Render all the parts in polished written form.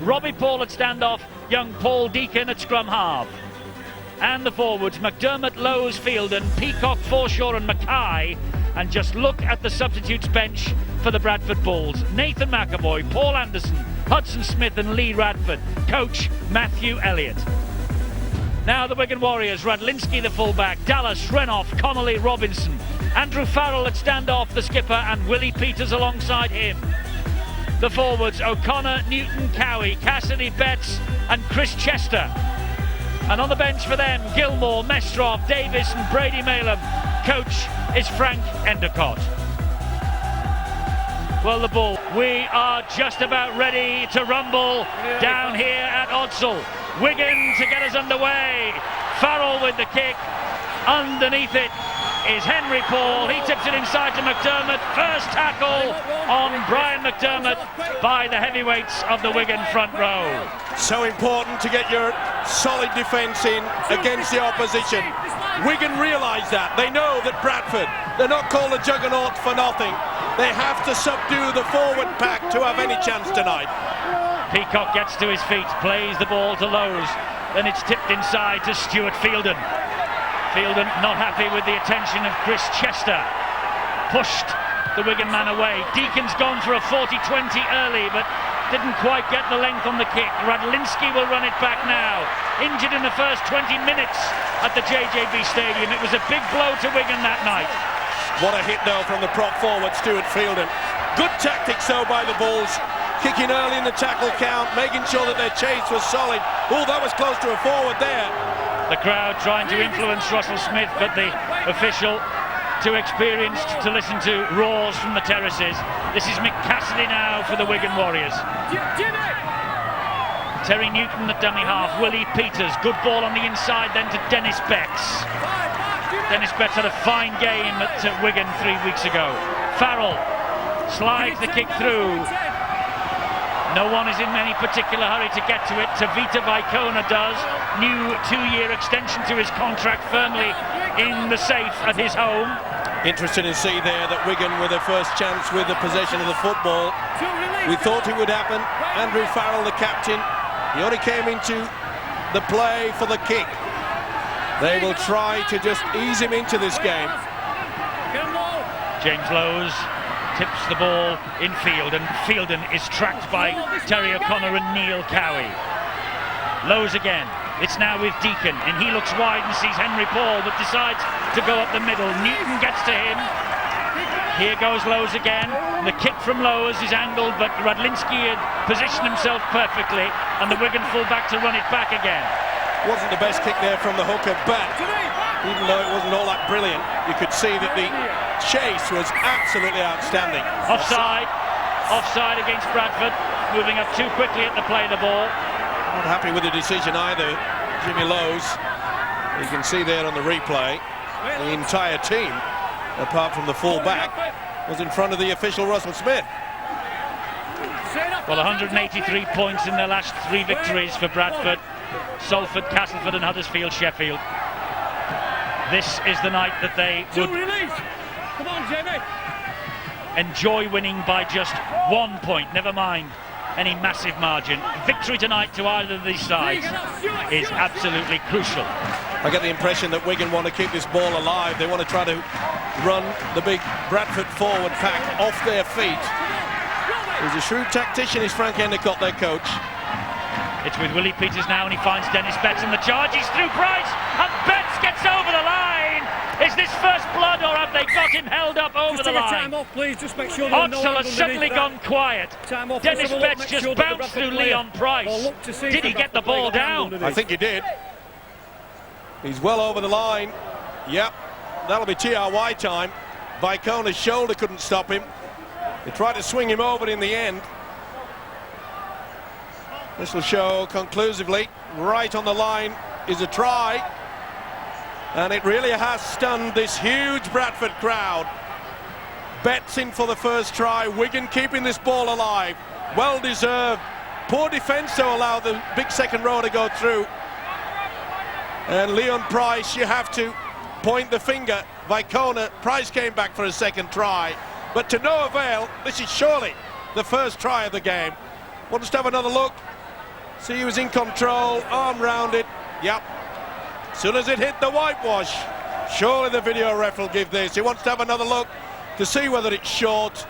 Robbie Paul at standoff, young Paul Deacon at scrum half. And the forwards, McDermott, Lowes, Fielden, Peacock, Forshaw and Mackay. And just look at the substitutes bench for the Bradford Bulls. Nathan McAvoy, Paul Anderson, Hudson Smith and Lee Radford. Coach Matthew Elliott. Now the Wigan Warriors, Radlinski the fullback, Dallas, Renoff, Connolly, Robinson. Andrew Farrell at standoff, the skipper, and Willie Peters alongside him. The forwards, O'Connor, Newton, Cowie, Cassidy, Betts and Chris Chester. And on the bench for them, Gilmore, Mestrov, Davis and Brady Malem. Coach is Frank Endicott. Well, the Bull, we are just about ready to rumble down here at Odsal. Wigan to get us underway. Farrell with the kick. Underneath it is Henry Paul. He tips it inside to McDermott. First tackle on Brian McDermott by the heavyweights of the Wigan front row. So important to get your solid defence in against the opposition. Wigan realise that. They know that Bradford, they're not called a juggernaut for nothing. They have to subdue the forward pack to have any chance tonight. Peacock gets to his feet, plays the ball to Lowes. Then it's tipped inside to Stuart Fielden. Fielden not happy with the attention of Chris Chester. Pushed the Wigan man away. Deacon's gone for a 40-20 early, but didn't quite get the length on the kick. Radlinski will run it back now. Injured in the first 20 minutes at the JJB Stadium. It was a big blow to Wigan that night. What a hit though from the prop forward, Stuart Fielden. Good tactics though by the Bulls. Kicking early in the tackle count, making sure that their chase was solid. Oh, that was close to a forward there. The crowd trying to influence Russell Smith, but the official too experienced to listen to roars from the terraces. This is Mick Cassidy now for the Wigan Warriors. Terry Newton at dummy half, Willie Peters, good ball on the inside then to Dennis Betts. Dennis Betts had a fine game at Wigan 3 weeks ago. Farrell slides the kick through. No one is in any particular hurry to get to it. Tavita Vaikona does. New 2-year extension to his contract firmly in the safe at his home. Interesting to see there that Wigan with their first chance with the possession of the football. We thought it would happen. Andrew Farrell, the captain, he only came into the play for the kick. They will try to just ease him into this game. James Lowes tips the ball in field, and Fielden is tracked by Terry O'Connor and Neil Cowie. Lowes again. It's now with Deacon, and he looks wide and sees Henry Paul, but decides to go up the middle. Newton gets to him. Here goes Lowes again. The kick from Lowes is angled, but Radlinski had positioned himself perfectly, and the Wigan full-back to run it back again. Wasn't the best kick there from the hooker, but even though it wasn't all that brilliant, you could see that the chase was absolutely outstanding. Offside against Bradford, moving up too quickly at the play of the ball. Not happy with the decision either, Jimmy Lowes. You can see there on the replay, the entire team, apart from the full-back, was in front of the official Russell Smith. Well, 183 points in their last 3 victories for Bradford. Salford, Castleford and Huddersfield, Sheffield. This is the night that they would enjoy winning by just 1 point, never mind any massive margin. Victory tonight to either of these sides is absolutely crucial. I get the impression that Wigan want to keep this ball alive. They want to try to run the big Bradford forward pack off their feet. He's a shrewd tactician, is Frank Endicott, their coach. It's with Willie Peters now, and he finds Dennis Betts in the charge. He's through Price, and Betts gets over the line. Is this first blood, or have they got him held up over the line? Time off, please. Just make sure Odsal has suddenly gone quiet. Dennis Betts just bounced through Leon Price. Did he get the ball down? I think he did. He's well over the line. Yep, that'll be TRY time. Vaikona's shoulder couldn't stop him. They tried to swing him over in the end. This will show conclusively, right on the line is a try. And it really has stunned this huge Bradford crowd. Betts in for the first try. Wigan keeping this ball alive. Well deserved. Poor defence to allow the big second row to go through. And Leon Price, you have to point the finger. Vaikona, Price came back for a second try. But to no avail. This is surely the first try of the game. We'll just have another look. See, he was in control, arm rounded. Yep. As soon as it hit the whitewash, surely the video ref will give this. He wants to have another look to see whether it's short.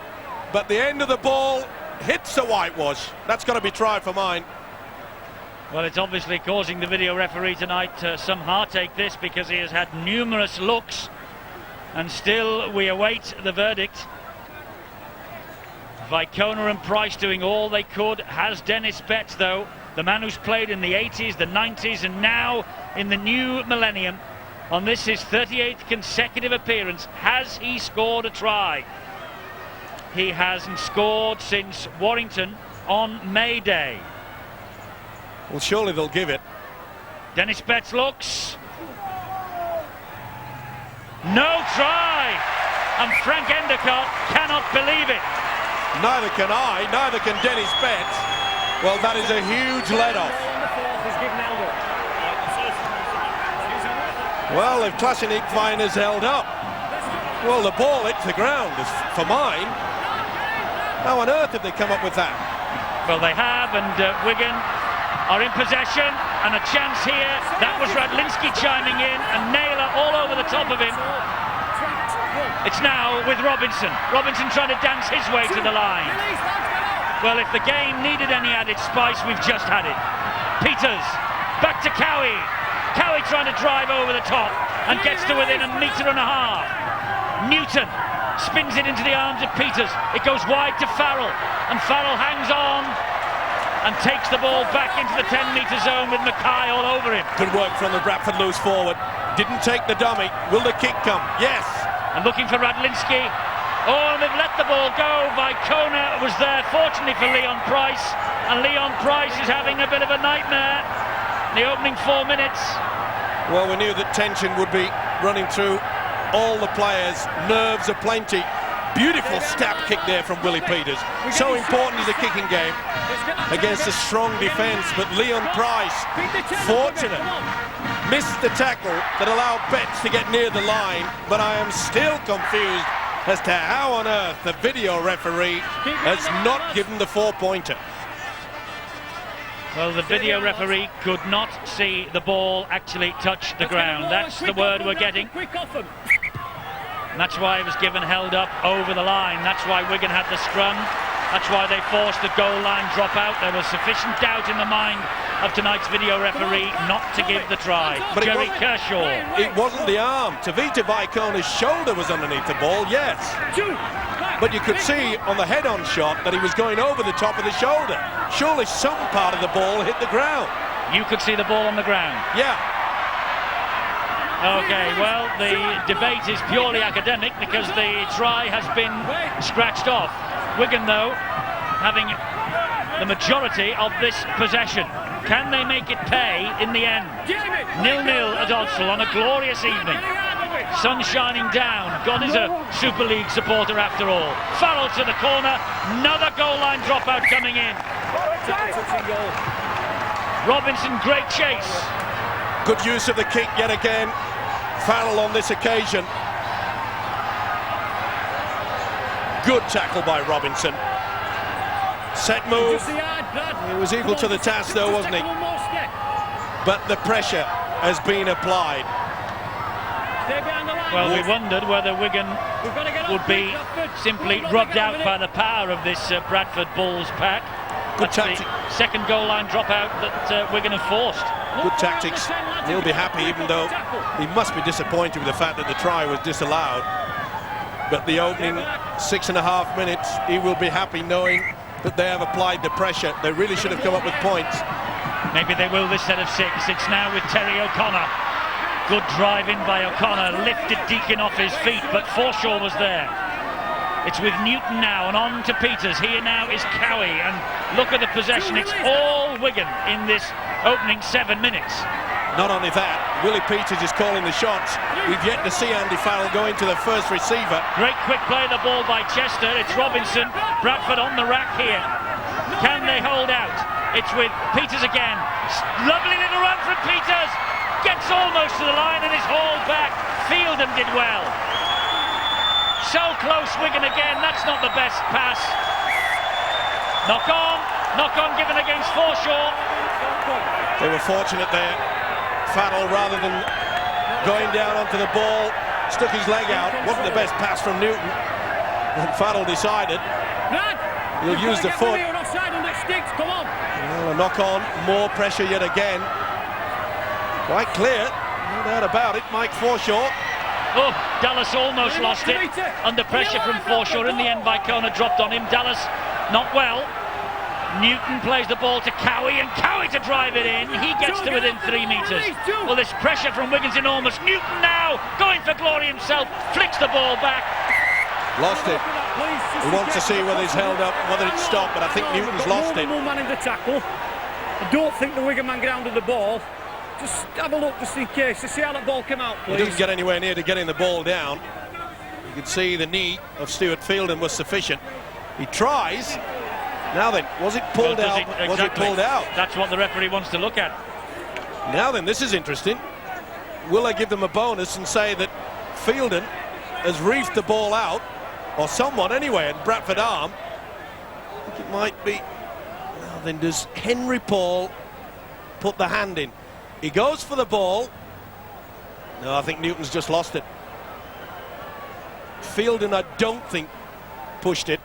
But the end of the ball hits the whitewash. That's got to be tried for mine. Well, it's obviously causing the video referee tonight some heartache, this, because he has had numerous looks and still we await the verdict. Vicona and Price doing all they could. Has Dennis Betts, though, the man who's played in the 80s, the 90s and now in the new millennium, on this his 38th consecutive appearance, has he scored a try? He hasn't scored since Warrington on May Day. Well, surely they'll give it. Dennis Betts looks. No try! And Frank Endicott cannot believe it. Neither can I, neither can Dennis Betts. Well, that is a huge let-off. Well, if Klasjenik Fine has held up. Well, the ball hits the ground for mine. How on earth did they come up with that? Well, they have, and Wigan are in possession, and a chance here. That was Radlinski chiming in, and Naylor all over the top of him. It's now with Robinson. Robinson trying to dance his way to the line. Well, if the game needed any added spice, we've just had it. Peters, back to Cowie. Cowie trying to drive over the top, and gets to within a metre and a half. Newton spins it into the arms of Peters. It goes wide to Farrell, and Farrell hangs on and takes the ball back into the 10-metre zone with Mackay all over him. Good work from the Bradford loose forward. Didn't take the dummy. Will the kick come? Yes. And looking for Radlinski. Oh, and they've let the ball go. Vicona was there, fortunately for Leon Price. And Leon Price is having a bit of a nightmare in the opening 4 minutes. Well, we knew that tension would be running through all the players. Nerves aplenty. Beautiful stab kick there from Willie Peters. So important is the kicking game against a strong defence, but Leon Price, fortunate, missed the tackle that allowed Betts to get near the line, but I am still confused as to how on earth the video referee has not given the 4-pointer. Well, the video referee could not see the ball actually touch the ground. That's the word we're getting. And that's why it was given held up over the line. That's why Wigan had the scrum. That's why they forced the goal line dropout. There was sufficient doubt in the mind of tonight's video referee not to give the try. But Jerry Kershaw. It wasn't the arm. Tavita Vicona's shoulder was underneath the ball, yes. But you could see on the head-on shot that he was going over the top of the shoulder. Surely some part of the ball hit the ground. You could see the ball on the ground? Yeah. Okay, well, the debate is purely academic because the try has been scratched off. Wigan, though, having the majority of this possession. Can they make it pay in the end? 0-0 at Odsal on a glorious evening. Sun shining down. God is a Super League supporter after all. Farrell to the corner. Another goal line dropout coming in. Robinson, great chase. Good use of the kick yet again. Farrell on this occasion. Good tackle by Robinson. Set move. He was equal to the task though, wasn't he? But the pressure has been applied. Well, we wondered whether Wigan would be simply rubbed out by the power of this Bradford Bulls pack. Good That's the second goal line dropout that Wigan have forced. Good tactics. He'll be happy, even though he must be disappointed with the fact that the try was disallowed. But the opening 6.5 minutes, he will be happy knowing that they have applied the pressure. They really should have come up with points. Maybe they will this set of 6. It's now with Terry O'Connor. Good drive in by O'Connor, lifted Deacon off his feet, but Forshaw was there. It's with Newton now, and on to Peters. Here now is Cowie, and look at the possession. It's all Wigan in this opening 7 minutes. Not only that, Willie Peters is calling the shots. We've yet to see Andy Farrell go into the first receiver. Great quick play of the ball by Chester. It's Robinson. Bradford on the rack here. Can they hold out? It's with Peters again. Lovely little run from Peters. Gets almost to the line and is hauled back. Fieldham did well. So close, Wigan again. That's not the best pass. Knock on given against Forshaw. They were fortunate there. Farrell, rather than going down onto the ball, stuck his leg out. Wasn't the best pass from Newton. And Farrell decided he'll use the foot. Well, a knock on, more pressure yet again. Quite clear, no doubt about it. Mike Forshaw. Oh, Dallas almost lost it. Under pressure from Forshaw. In the end, Vicona dropped on him. Dallas not well. Newton plays the ball to Cowie, and Cowie to drive it in. He gets to within 3 metres. Well, this pressure from Wigan's enormous. Newton now going for glory himself. Flicks the ball back. Lost it. He wants to see whether he's held up, whether it's stopped, but I think Newton's lost it. One man in the tackle. I don't think the Wigan man get under the ball. Just have a look just in case to see how that ball came out, please. He didn't get anywhere near to getting the ball down. You could see the knee of Stuart Fielden was sufficient. He tries. Now then, was it pulled out? Exactly. Was it pulled out? That's what the referee wants to look at. Now then, this is interesting. Will I give them a bonus and say that Fielden has reefed the ball out, or someone anyway, in Bradford arm? I think it might be. Now then, does Henry Paul put the hand in? He goes for the ball. No, I think Newton's just lost it. Fielden, I don't think, pushed it.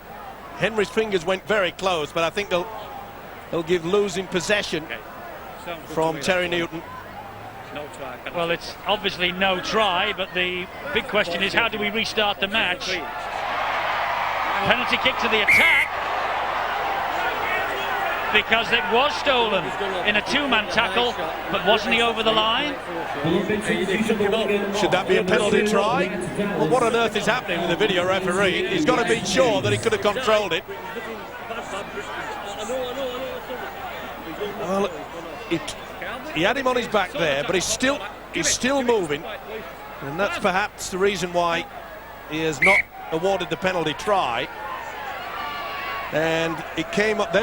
Henry's fingers went very close, but I think they'll give losing possession from Terry Newton. No try. Well, it's obviously no try, but the big question is, how do we restart the match? Penalty kick to the attack, because it was stolen in a two-man tackle, but wasn't he over the line? Should that be a penalty try? Well, what on earth is happening with the video referee? He's got to be sure that he could have controlled it. Well, he had him on his back there, but he's still moving, and that's perhaps the reason why he has not awarded the penalty try. And it came up,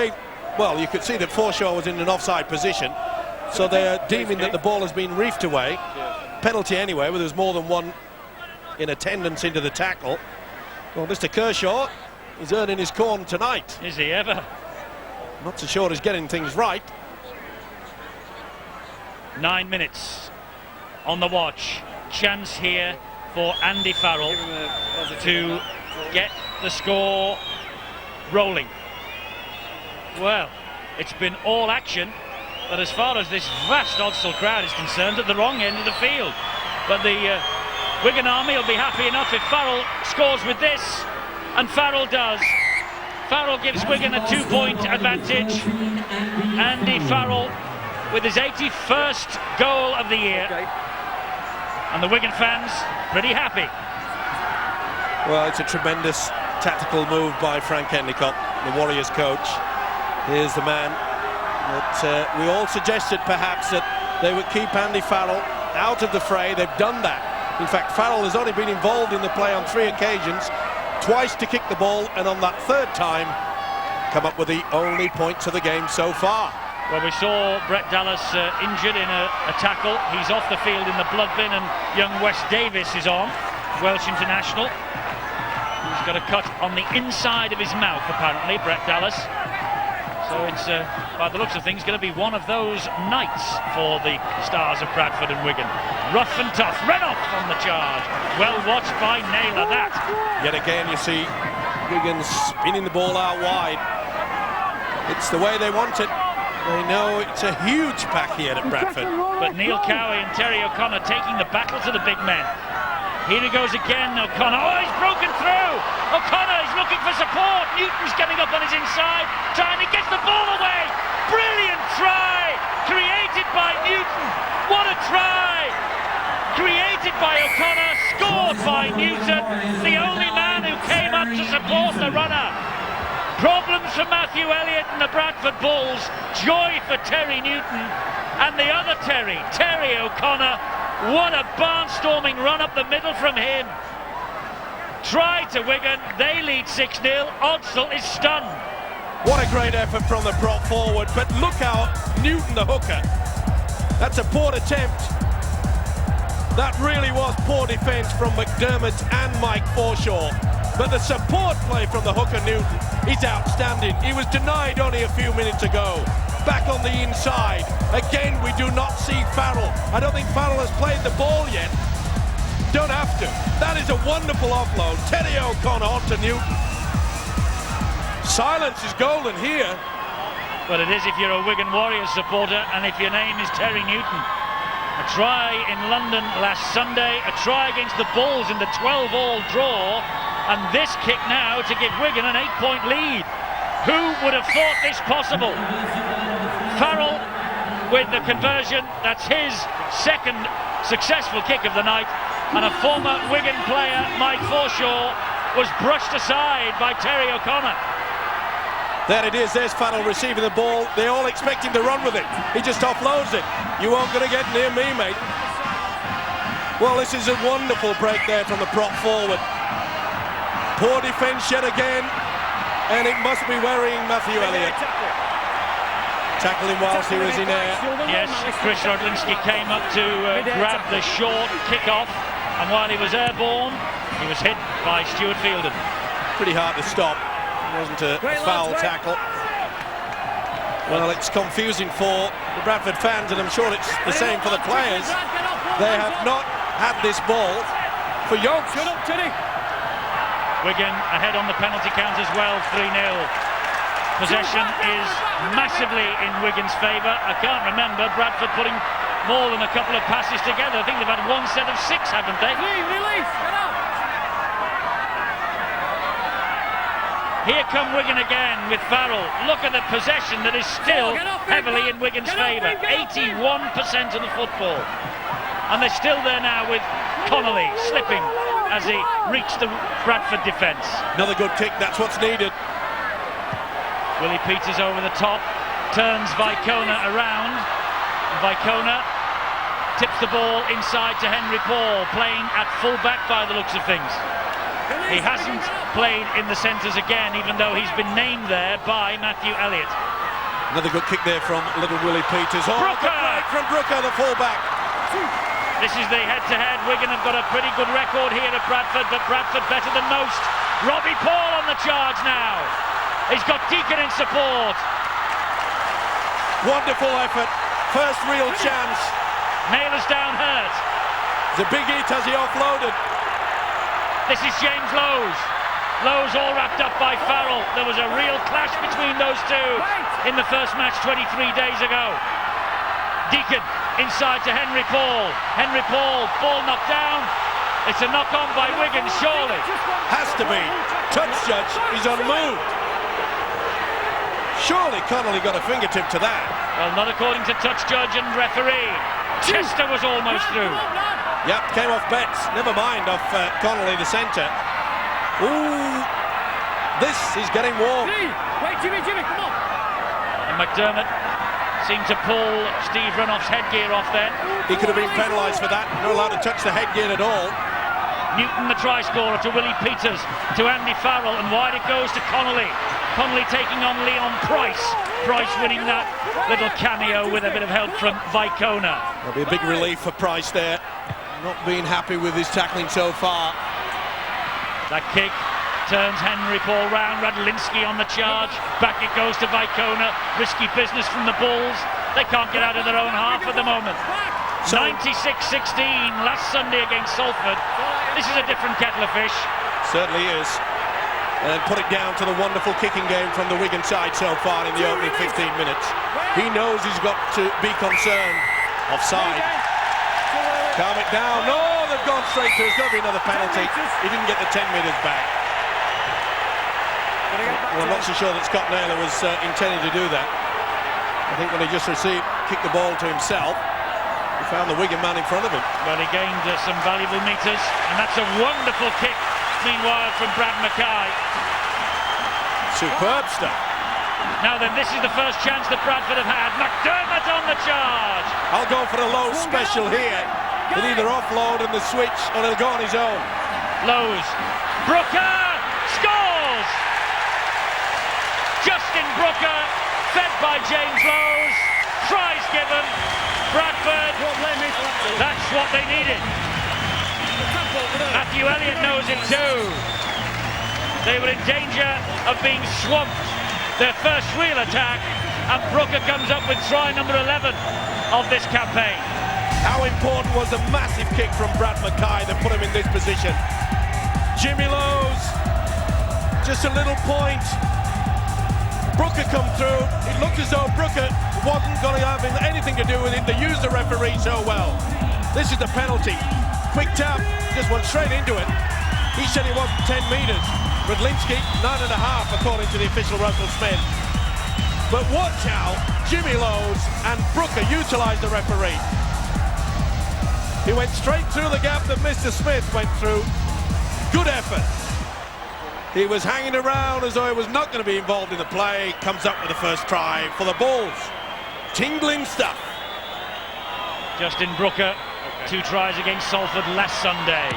well, you could see that Forshaw was in an offside position, so they're deeming that the ball has been reefed away. Penalty anyway, where there's more than one in attendance into the tackle. Well, Mr. Kershaw is earning his corn tonight. Is he ever? Not so sure he's getting things right. 9 minutes on the watch. Chance here for Andy Farrell to get the score rolling. Well, it's been all action, but as far as this vast Odsal crowd is concerned, at the wrong end of the field. But the Wigan Army will be happy enough if Farrell scores with this, and Farrell does. Farrell gives Wigan a 2-point advantage. Andy Farrell with his 81st goal of the year, and the Wigan fans pretty happy. Well, it's a tremendous tactical move by Frank Endicott, the Warriors coach. Here's the man that we all suggested perhaps that they would keep Andy Farrell out of the fray. They've done that. In fact, Farrell has only been involved in the play on 3 occasions, twice to kick the ball, and on that 3rd time come up with the only points of the game so far. Well, we saw Brett Dallas injured in a tackle. He's off the field in the blood bin, and young Wes Davis is on, Welsh international. He's got a cut on the inside of his mouth, apparently, Brett Dallas. So it's, by the looks of things, going to be one of those nights for the Stars of Bradford and Wigan. Rough and tough. Renoff on the charge. Well watched by Naylor, that. Yet again, you see Wigan spinning the ball out wide. It's the way they want it. They know it's a huge pack here at Bradford. But Neil Cowie and Terry O'Connor taking the battle to the big men. Here he goes again, O'Connor. Oh, he's broken through! O'Connor is looking for support. Newton's getting up on his inside, trying to get the ball away. Brilliant try! Created by Newton. What a try! Created by O'Connor, scored by Newton, the only man who came up to support the runner. Problems for Matthew Elliott and the Bradford Bulls. Joy for Terry Newton and the other Terry O'Connor. What a barnstorming run up the middle from him. Try to Wigan, they lead 6-0. Odsal is stunned. What a great effort from the prop forward, but look how Newton, the hooker, that's a poor attempt. That really was poor defence from McDermott and Mike Forshaw. But the support play from the hooker Newton is outstanding. He was denied only a few minutes ago. back on the inside. Again, we do not see Farrell. I don't think Farrell has played the ball yet. Don't have to. That is a wonderful offload. Teddy O'Connor on to Newton. Silence is golden here. Well, it is if you're a Wigan Warriors supporter and if your name is Terry Newton. A try in London last Sunday, a try against the Bulls in the 12-all draw, and this kick now to give Wigan an 8-point lead. Who would have thought this possible? Farrell with the conversion. That's his second successful kick of the night, and a former Wigan player, Mike Forshaw, was brushed aside by Terry O'Connor. There it is, there's Farrell receiving the ball. They all expect him to run with it. He just offloads it. You aren't going to get near me, mate. Well, this is a wonderful break there from the prop forward. Poor defence yet again, and it must be worrying Matthew Elliott. Tackling whilst he was in air. Yes, Chris Rodlinski came up to grab the short kick-off, and while he was airborne, he was hit by Stuart Fielden. Pretty hard to stop. It wasn't a foul tackle. Well, it's confusing for the Bradford fans, and I'm sure it's the same for the players. They have not had this ball for yonks. Wigan ahead on the penalty count as well, 3-0. Possession is massively in Wigan's favour. I can't remember Bradford putting more than a couple of passes together. I think they've had one set of 6, haven't they? Here come Wigan again with Farrell. Look at the possession that is still heavily in Wigan's favour. 81% of the football. And they're still there now with Connolly slipping as he reached the Bradford defence. Another good kick, that's what's needed. Willie Peters over the top, turns Vicona around. Vicona tips the ball inside to Henry Paul, playing at full-back by the looks of things. He hasn't played in the centres again, even though he's been named there by Matthew Elliott. Another good kick there from little Willie Peters. Oh, Brooker! good break from Brooker, the full-back. This is the head-to-head. Wigan have got a pretty good record here at Bradford, but Bradford better than most. Robbie Paul on the charge now. He's got Deacon in support. Wonderful effort. First real chance. Naylor's down hurt. The big hit as he offloaded. This is James Lowes. Lowes all wrapped up by Farrell. There was a real clash between those two in the first match 23 days ago. Deacon inside to Henry Paul. Henry Paul, ball knocked down. It's a knock-on by Wigan, surely. Has to be. Touch judge is unmoved. Surely Connolly got a fingertip to that. Well, not according to touch judge and referee. Chester was almost through. Yep, came off Betts. Never mind off Connolly, the centre. Ooh, this is getting warm. Wait, Jimmy, come on. And McDermott seemed to pull Steve Runoff's headgear off then. He could have been penalised for that. Not allowed to touch the headgear at all. Newton, the try scorer, to Willie Peters, to Andy Farrell, and wide it goes to Connolly. Connolly taking on Leon Price. Price winning that little cameo with a bit of help from Vicona. There'll be a big relief for Price there. Not being happy with his tackling so far. That kick turns Henry Paul round. Radlinski on the charge. Back it goes to Vicona. Risky business from the Bulls. They can't get out of their own half at the moment. 96-16 last Sunday against Salford. This is a different kettle of fish. Certainly is. And put it down to the wonderful kicking game from the Wigan side so far in the opening 15 minutes. He knows he's got to be concerned. Offside. Calm it down. No, they've gone straight through. There's got to be another penalty. He didn't get the 10 metres back. Well, I'm not so sure that Scott Naylor was intending to do that. I think when he just kicked the ball to himself, he found the Wigan man in front of him. Well, he gained some valuable metres, and that's a wonderful kick, meanwhile, from Brad Mackay. Superb stuff. Now then, this is the first chance that Bradford have had. McDermott on the charge. I'll go for a low special here. He'll either offload in the switch or he'll go on his own. Lowes. Brooker scores! Justin Brooker, fed by James Lowes. Tries given. Bradford, that's what they needed. Matthew Elliott knows it too. They were in danger of being swamped. Their first real attack, and Brooker comes up with try number 11 of this campaign. How important was the massive kick from Brad Mackay that put him in this position? Jimmy Lowe's, just a little point. Brooker come through. It looked as though Brooker wasn't going to have anything to do with it. They used the referee so well. This is the penalty. Quick tap, just went straight into it. He said it wasn't 10 metres. Rudlinski, 9.5 according to the official Russell Smith. But watch how Jimmy Lowe's and Brooker utilised the referee. He went straight through the gap that Mr. Smith went through. Good effort. He was hanging around as though he was not going to be involved in the play. Comes up with the first try for the Bulls. Tingling stuff. Justin Brooker, 2 tries against Salford last Sunday.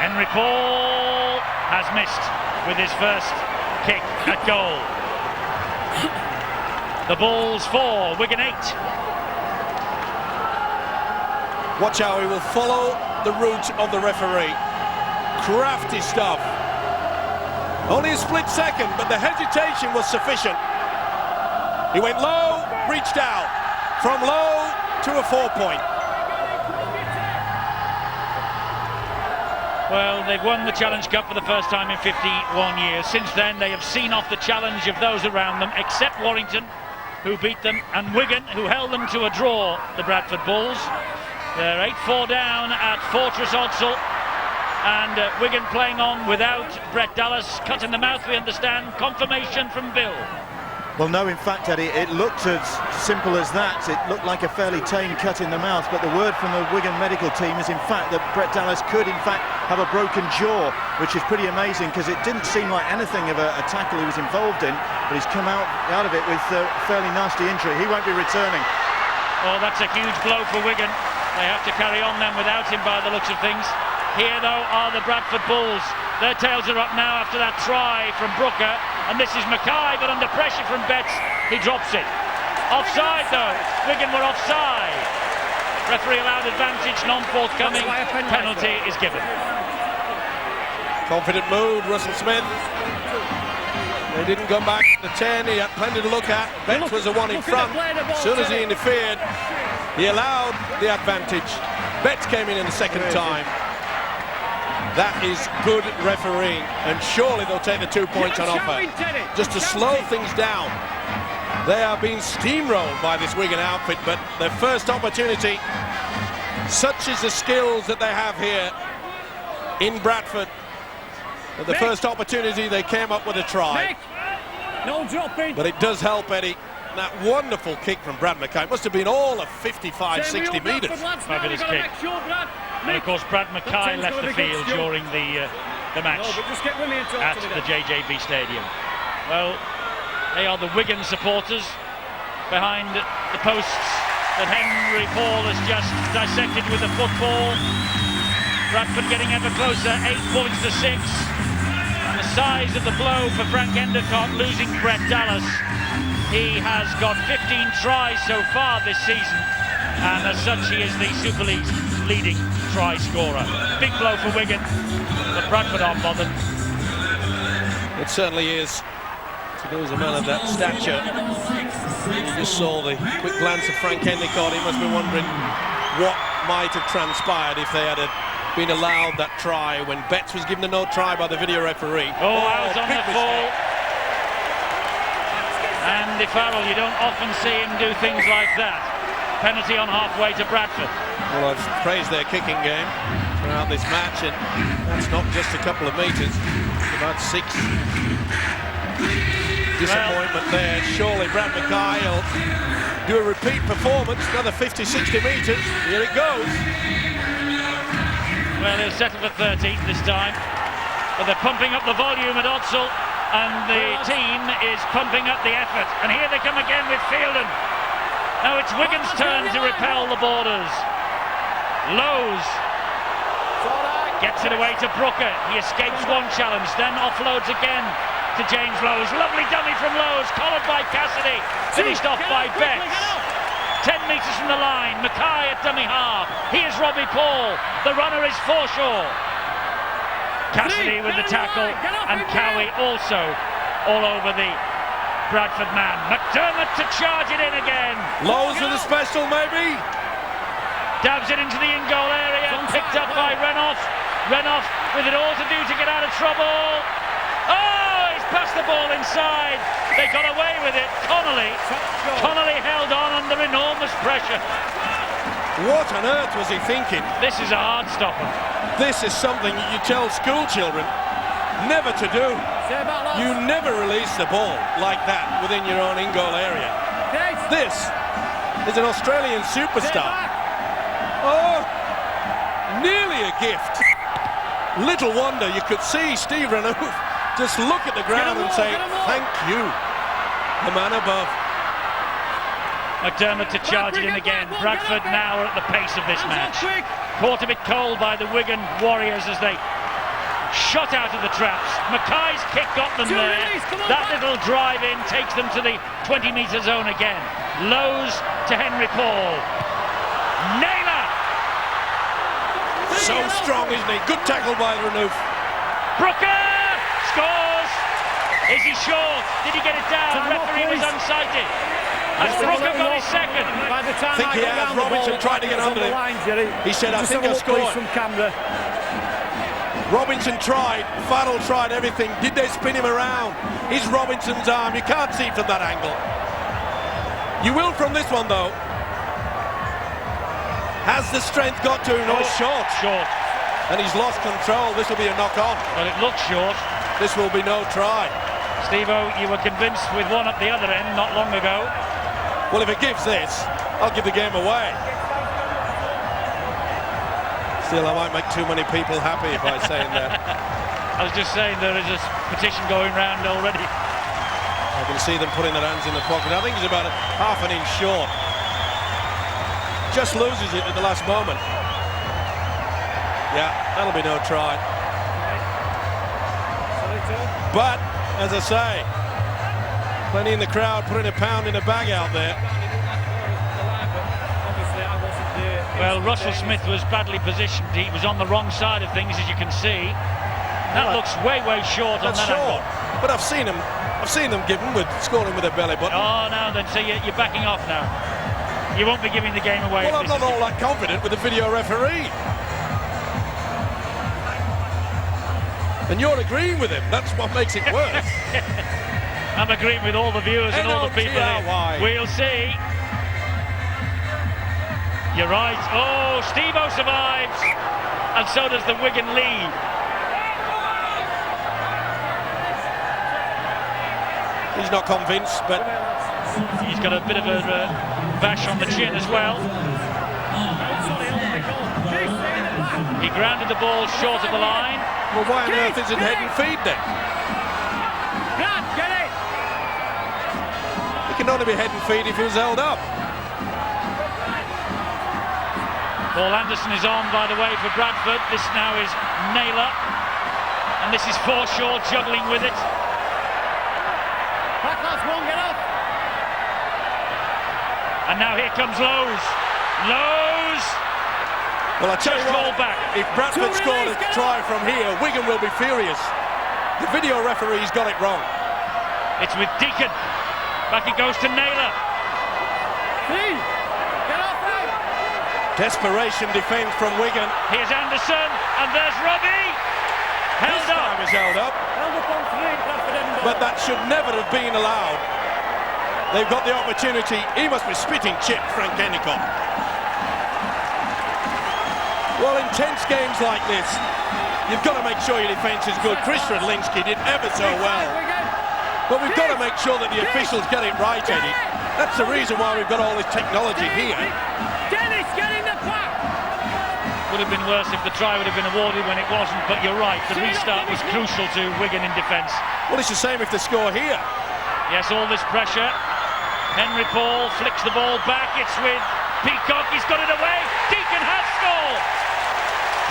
Henry Paul has missed with his first kick at goal. The Bulls 4, Wigan 8. Watch how he will follow the route of the referee. Crafty stuff. Only a split second, but the hesitation was sufficient. He went low, reached out. From low to a 4-point. Well, they've won the Challenge Cup for the first time in 51 years. Since then, they have seen off the challenge of those around them, except Warrington, who beat them, and Wigan, who held them to a draw, the Bradford Bulls. They're 8-4 down at Fortress Odsal, and Wigan playing on without Brett Dallas. Cut in the mouth, we understand. Confirmation from Bill. Well, no, in fact, Eddie, it looked as simple as that. It looked like a fairly tame cut in the mouth, but the word from the Wigan medical team is, in fact, that Brett Dallas could, in fact, have a broken jaw, which is pretty amazing, because it didn't seem like anything of a tackle he was involved in, but he's come out of it with a fairly nasty injury. He won't be returning. Oh, that's a huge blow for Wigan. They have to carry on then without him by the looks of things. Here, though, are the Bradford Bulls. Their tails are up now after that try from Brooker. And this is Mackay, but under pressure from Betts, he drops it. Offside, though. Wigan were offside. Referee allowed advantage, non-forthcoming. Penalty is given. Confident mood, Russell Smith. They didn't come back to the 10. He had plenty to look at. Betts was the one in front. As soon as he interfered, he allowed the advantage. Betts came in the second time. That is good refereeing, and surely they'll take the 2 points on offer. Just to slow things down. They are being steamrolled by this Wigan outfit, but their first opportunity, such is the skills that they have here in Bradford. At the first opportunity, they came up with a try. No dropping. But it does help, Eddie. That wonderful kick from Brad Mackay must have been all of 55, 60 metres. Fabulous kick. And of course, Brad Mackay left the field during the match at the JJB Stadium. Well, they are the Wigan supporters behind the posts that Henry Paul has just dissected with a football. Bradford getting ever closer, 8 points to 6. And the size of the blow for Frank Endicott losing Brett Dallas. He has got 15 tries so far this season, and as such he is the Super League's leading try scorer. Big blow for Wigan, but Bradford aren't bothered. It certainly is. To lose a man of that stature. You just saw the quick glance of Frank Endicott. He must be wondering what might have transpired if they had been allowed that try when Betts was given a no try by the video referee. Oh, out on the ball. Andy Farrell, you don't often see him do things like that. Penalty on halfway to Bradford. Well, I've praised their kicking game throughout this match, and that's not just a couple of metres, it's about 6. Disappointment there. Surely Brad Mackay will do a repeat performance, another 50, 60 metres. Here it goes. Well, he'll settle for 30 this time, but they're pumping up the volume at Odsal. And the team is pumping up the effort. And here they come again with Fielden. Now it's Wigan's turn to repel the Borders. Lowe's gets it away to Brooker. He escapes one challenge, then offloads again to James Lowe's. Lovely dummy from Lowe's, collared by Cassidy. Finished off by Betts. 10 metres from the line. Mackay at dummy half. Here's Robbie Paul. The runner is Forshaw. Cassidy with the tackle, and Cowie also all over the Bradford man. McDermott to charge it in again. Lowe's with a special, maybe? Dabs it into the in-goal area, picked up by Renouf. Renouf with it all to do to get out of trouble. Oh, he's passed the ball inside. They got away with it. Connolly held on under enormous pressure. What on earth was he thinking? This is a hard stopper. This is something you tell school children never to do. You never release the ball like that within your own in-goal area. This is an Australian superstar. Oh, nearly a gift. Little wonder you could see Steve Renouf just look at the ground and say, thank you, the man above. McDermott to charge it in again. Bradford now are at the pace of this match. Caught a bit cold by the Wigan Warriors as they shot out of the traps. Mackay's kick got them there. That little drive in takes them to the 20-metre zone again. Lowe's to Henry Paul. Naylor! So strong, isn't he? Good tackle by Renouf. Brooker scores. Is he short? Did he get it down? Referee was unsighted. Has Brooker got his second? I think he has. Robinson tried to get under it. He said, I think I scored. Robinson tried. Farrell tried everything. Did they spin him around? Is Robinson's arm. You can't see from that angle. You will from this one, though. Has the strength got to him? No, it's short. Short. And he's lost control. This will be a knock-on. But it looks short. This will be no try. Steve-O, you were convinced with one at the other end not long ago. Well, if it gives this, I'll give the game away. Still, I might make too many people happy if I say that. I was just saying there is a petition going round already. I can see them putting their hands in the pocket. I think he's about half an inch short. Just loses it at the last moment. Yeah, that'll be no try. But, as I say, plenty in the crowd putting a pound in a bag out there. Well, Russell Smith was badly positioned. He was on the wrong side of things, as you can see. That looks way short on that angle. But I've seen them scoring with their belly button. Oh, now then, so you're backing off now. You won't be giving the game away. Well, I'm not all that confident with the video referee. And you're agreeing with him. That's what makes it worse. I'm agreeing with all the viewers and all the people here. We'll see. You're right. Oh, Steve-O survives. And so does the Wigan lead. He's not convinced, but he's got a bit of a bash on the chin as well. He grounded the ball short of the line. Well, why on earth isn't head and feed then? He can only be head and feed if he was held up. Paul Anderson is on, by the way, for Bradford. This now is Naylor. And this is Forshaw juggling with it. And now here comes Lowe's. Lowe's! Well, I tell you what, if Bradford scored a try from here, Wigan will be furious. The video referee's got it wrong. It's with Deacon. Back it goes to Naylor. Desperation defence from Wigan. Here's Anderson, and there's Robbie. Held up. Was held up. But that should never have been allowed. They've got the opportunity. He must be spitting chip, Frank Endicott. Well, intense games like this, you've got to make sure your defence is good. Chris Radlinski did ever so well. But we've got to make sure that the officials get it right, Eddie. That's the reason why we've got all this technology here. Dennis, get in the pack! Would have been worse if the try would have been awarded when it wasn't, but you're right, the restart was crucial to Wigan in defence. Well, it's the same if they score here. Yes, all this pressure. Henry Paul flicks the ball back. It's with Peacock. He's got it away. Deacon has scored.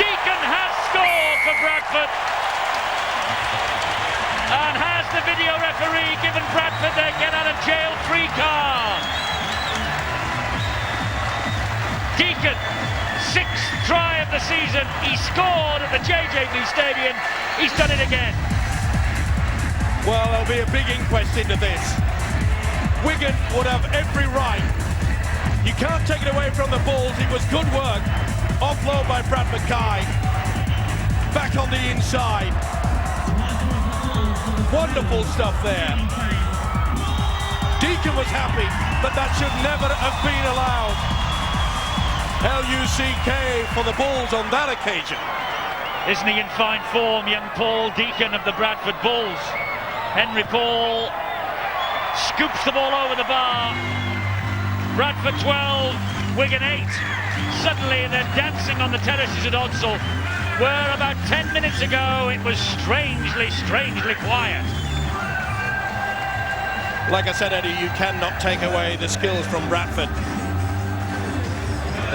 Deacon has scored for Bradford. And has the video referee given Bradford their get-out-of-jail-free card? Deacon, sixth try of the season. He scored at the JJB Stadium. He's done it again. Well, there'll be a big inquest into this. Wigan would have every right. You can't take it away from the Bulls. It was good work. Offload by Brad Mackay. Back on the inside. Wonderful stuff there. Deacon was happy, but that should never have been allowed. L-U-C-K for the Bulls on that occasion. Isn't he in fine form, young Paul Deacon of the Bradford Bulls? Henry Paul scoops the ball over the bar. Bradford 12, Wigan 8. Suddenly they're dancing on the terraces at Odsal, where about 10 minutes ago it was strangely quiet. Like I said, Eddie, you cannot take away the skills from Bradford.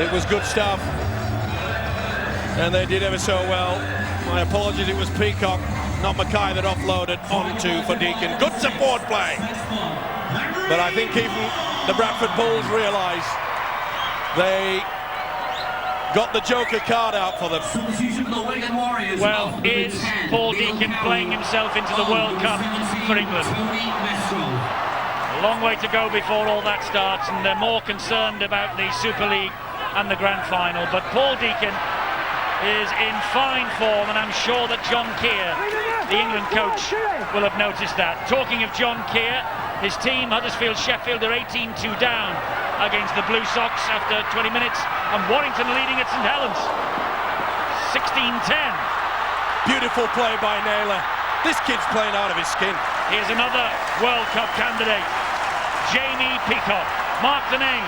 It was good stuff, and they did ever so well. My apologies, it was Peacock, not Mackay, that offloaded onto for Deacon. Good support play. But I think even the Bradford Bulls realise they got the Joker card out for them. Well, is Paul Deacon playing himself into the World Cup for England? A long way to go before all that starts, and they're more concerned about the Super League and the Grand Final. But Paul Deacon is in fine form, and I'm sure that John Keir, the England coach, will have noticed that. Talking of John Keir, his team, Huddersfield Sheffield, are 18-2 down against the Blue Sox after 20 minutes, and Warrington leading at St Helens 16-10. Beautiful play by Naylor. This kid's playing out of his skin. Here's another World Cup candidate, Jamie Peacock. Mark the name,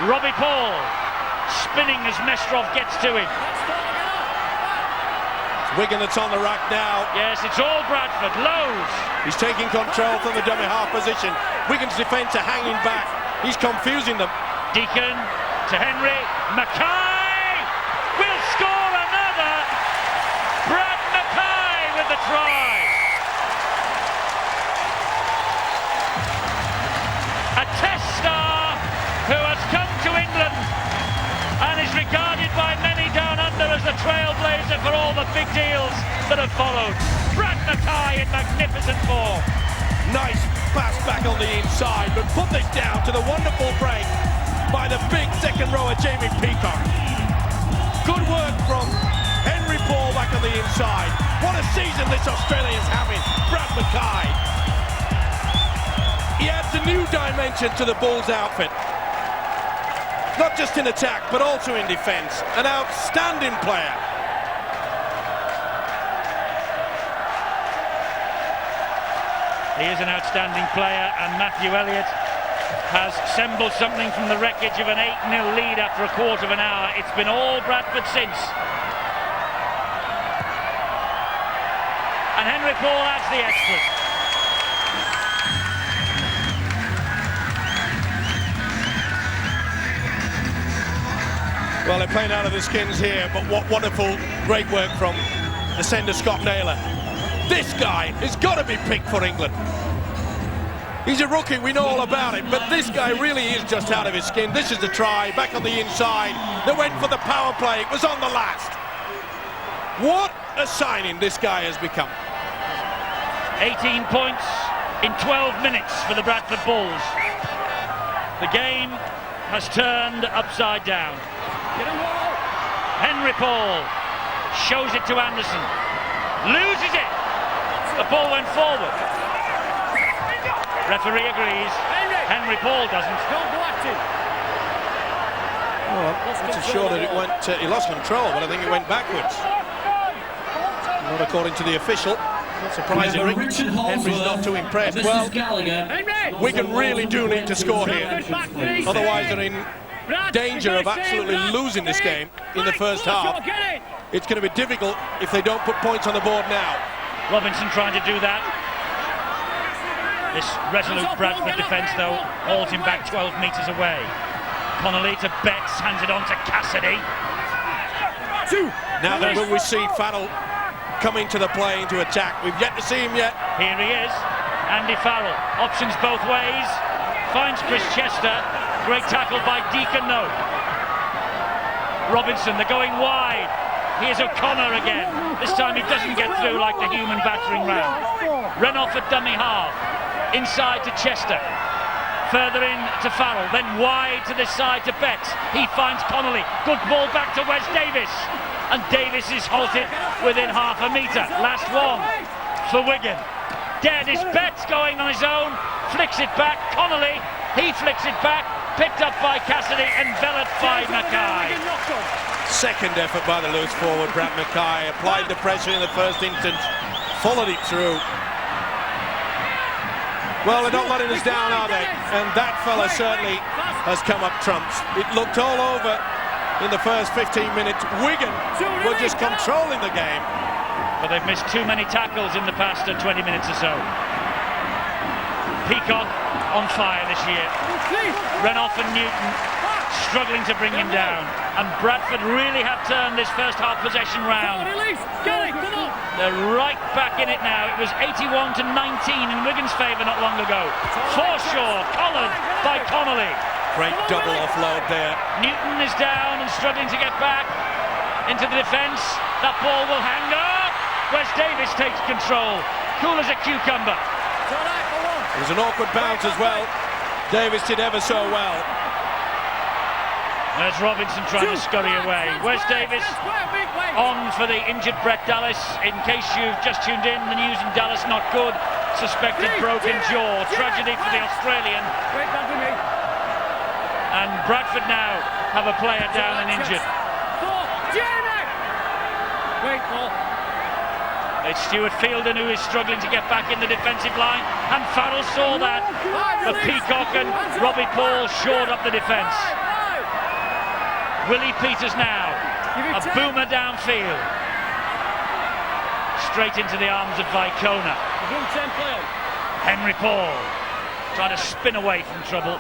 Robbie Paul, spinning as Mestrov gets to him. Wigan that's on the rack now. Yes, it's all Bradford. Lowe's. He's taking control from the dummy half position. Wigan's defence are hanging back. He's confusing them. Deacon to Henry. Mackay will score another. Brad Mackay with the try. A test star who has come to England and is regarded by many down under as the trailblazer for all the big deals that have followed. Brad Mackay in magnificent form. Nice pass back on the inside, but put this down to the wonderful break by the big second rower Jamie Peacock. Good work from Henry Paul back on the inside. What a season this Australian's having, Brad Mackay. He adds a new dimension to the Bulls outfit. Not just in attack, but also in defence. An outstanding player. He is an outstanding player, and Matthew Elliott has assembled something from the wreckage of an 8-0 lead after a quarter of an hour. It's been all Bradford since. And Henry Paul adds the extra. Well, they're playing out of their skins here, but what wonderful, great work from the sender Scott Naylor. This guy has got to be picked for England. He's a rookie, we know all about it, but this guy really is just out of his skin. This is the try, back on the inside. They went for the power play, it was on the last. What a signing this guy has become. 18 points in 12 minutes for the Bradford Bulls. The game has turned upside down. Henry Paul shows it to Anderson, loses it. The ball went forward. Referee agrees. Henry Paul doesn't. Well, I'm not sure that it went. He lost control, but I think it went backwards. Not according to the official. Not surprisingly, Henry's not too impressed. Well, Wigan really do need to score here. Otherwise, they're in danger of absolutely losing this game in the first half. It's going to be difficult if they don't put points on the board now. Robinson trying to do that. This resolute Bradford defence, though, holds him back 12 metres away. Connolly to Betts, hands it on to Cassidy. Now then, will we see Farrell come into the play, into attack? We've yet to see him yet. Here he is, Andy Farrell. Options both ways. Finds Chris Chester. Great tackle by Deacon, though. Robinson, they're going wide. Here's O'Connor again. This time he doesn't get through like the human battering ram. Renoff at dummy half. Inside to Chester. Further in to Farrell, then wide to this side to Betts. He finds Connolly. Good ball back to Wes Davis. And Davis is halted within half a metre. Last one for Wigan. Dead is Betts going on his own. Flicks it back. Connolly, he flicks it back. Picked up by Cassidy, enveloped by Mackay. Second effort by the loose forward, Brad Mackay. Applied the pressure in the first instance. Followed it through. Well, they're not letting us down, are they? And that fella certainly has come up trumps. It looked all over in the first 15 minutes. Wigan were just controlling the game. But they've missed too many tackles in the past 20 minutes or so. Peacock on fire this year. Renouf and Newton struggling to bring him down. And Bradford really have turned this first half possession round. They're right back in it now. It was 81 to 19 in Wigan's favour not long ago. Forshaw, collared by Connolly. Great double offload there. Newton is down and struggling to get back into the defence. That ball will hang up. Wes Davis takes control. Cool as a cucumber. It was an awkward bounce as well. Davis did ever so well. There's Robinson trying to scurry away. Wes Davis on for the injured Brett Dallas. In case you've just tuned in, the news in Dallas not good. Suspected broken jaw. Tragedy for the Australian. And Bradford now have a player down and injured. It's Stuart Fielden who is struggling to get back in the defensive line, and Farrell saw that. But Peacock and Robbie Paul shored up the defence. Willie Peters now, a boomer downfield. Straight into the arms of Vicona. Henry Paul trying to spin away from trouble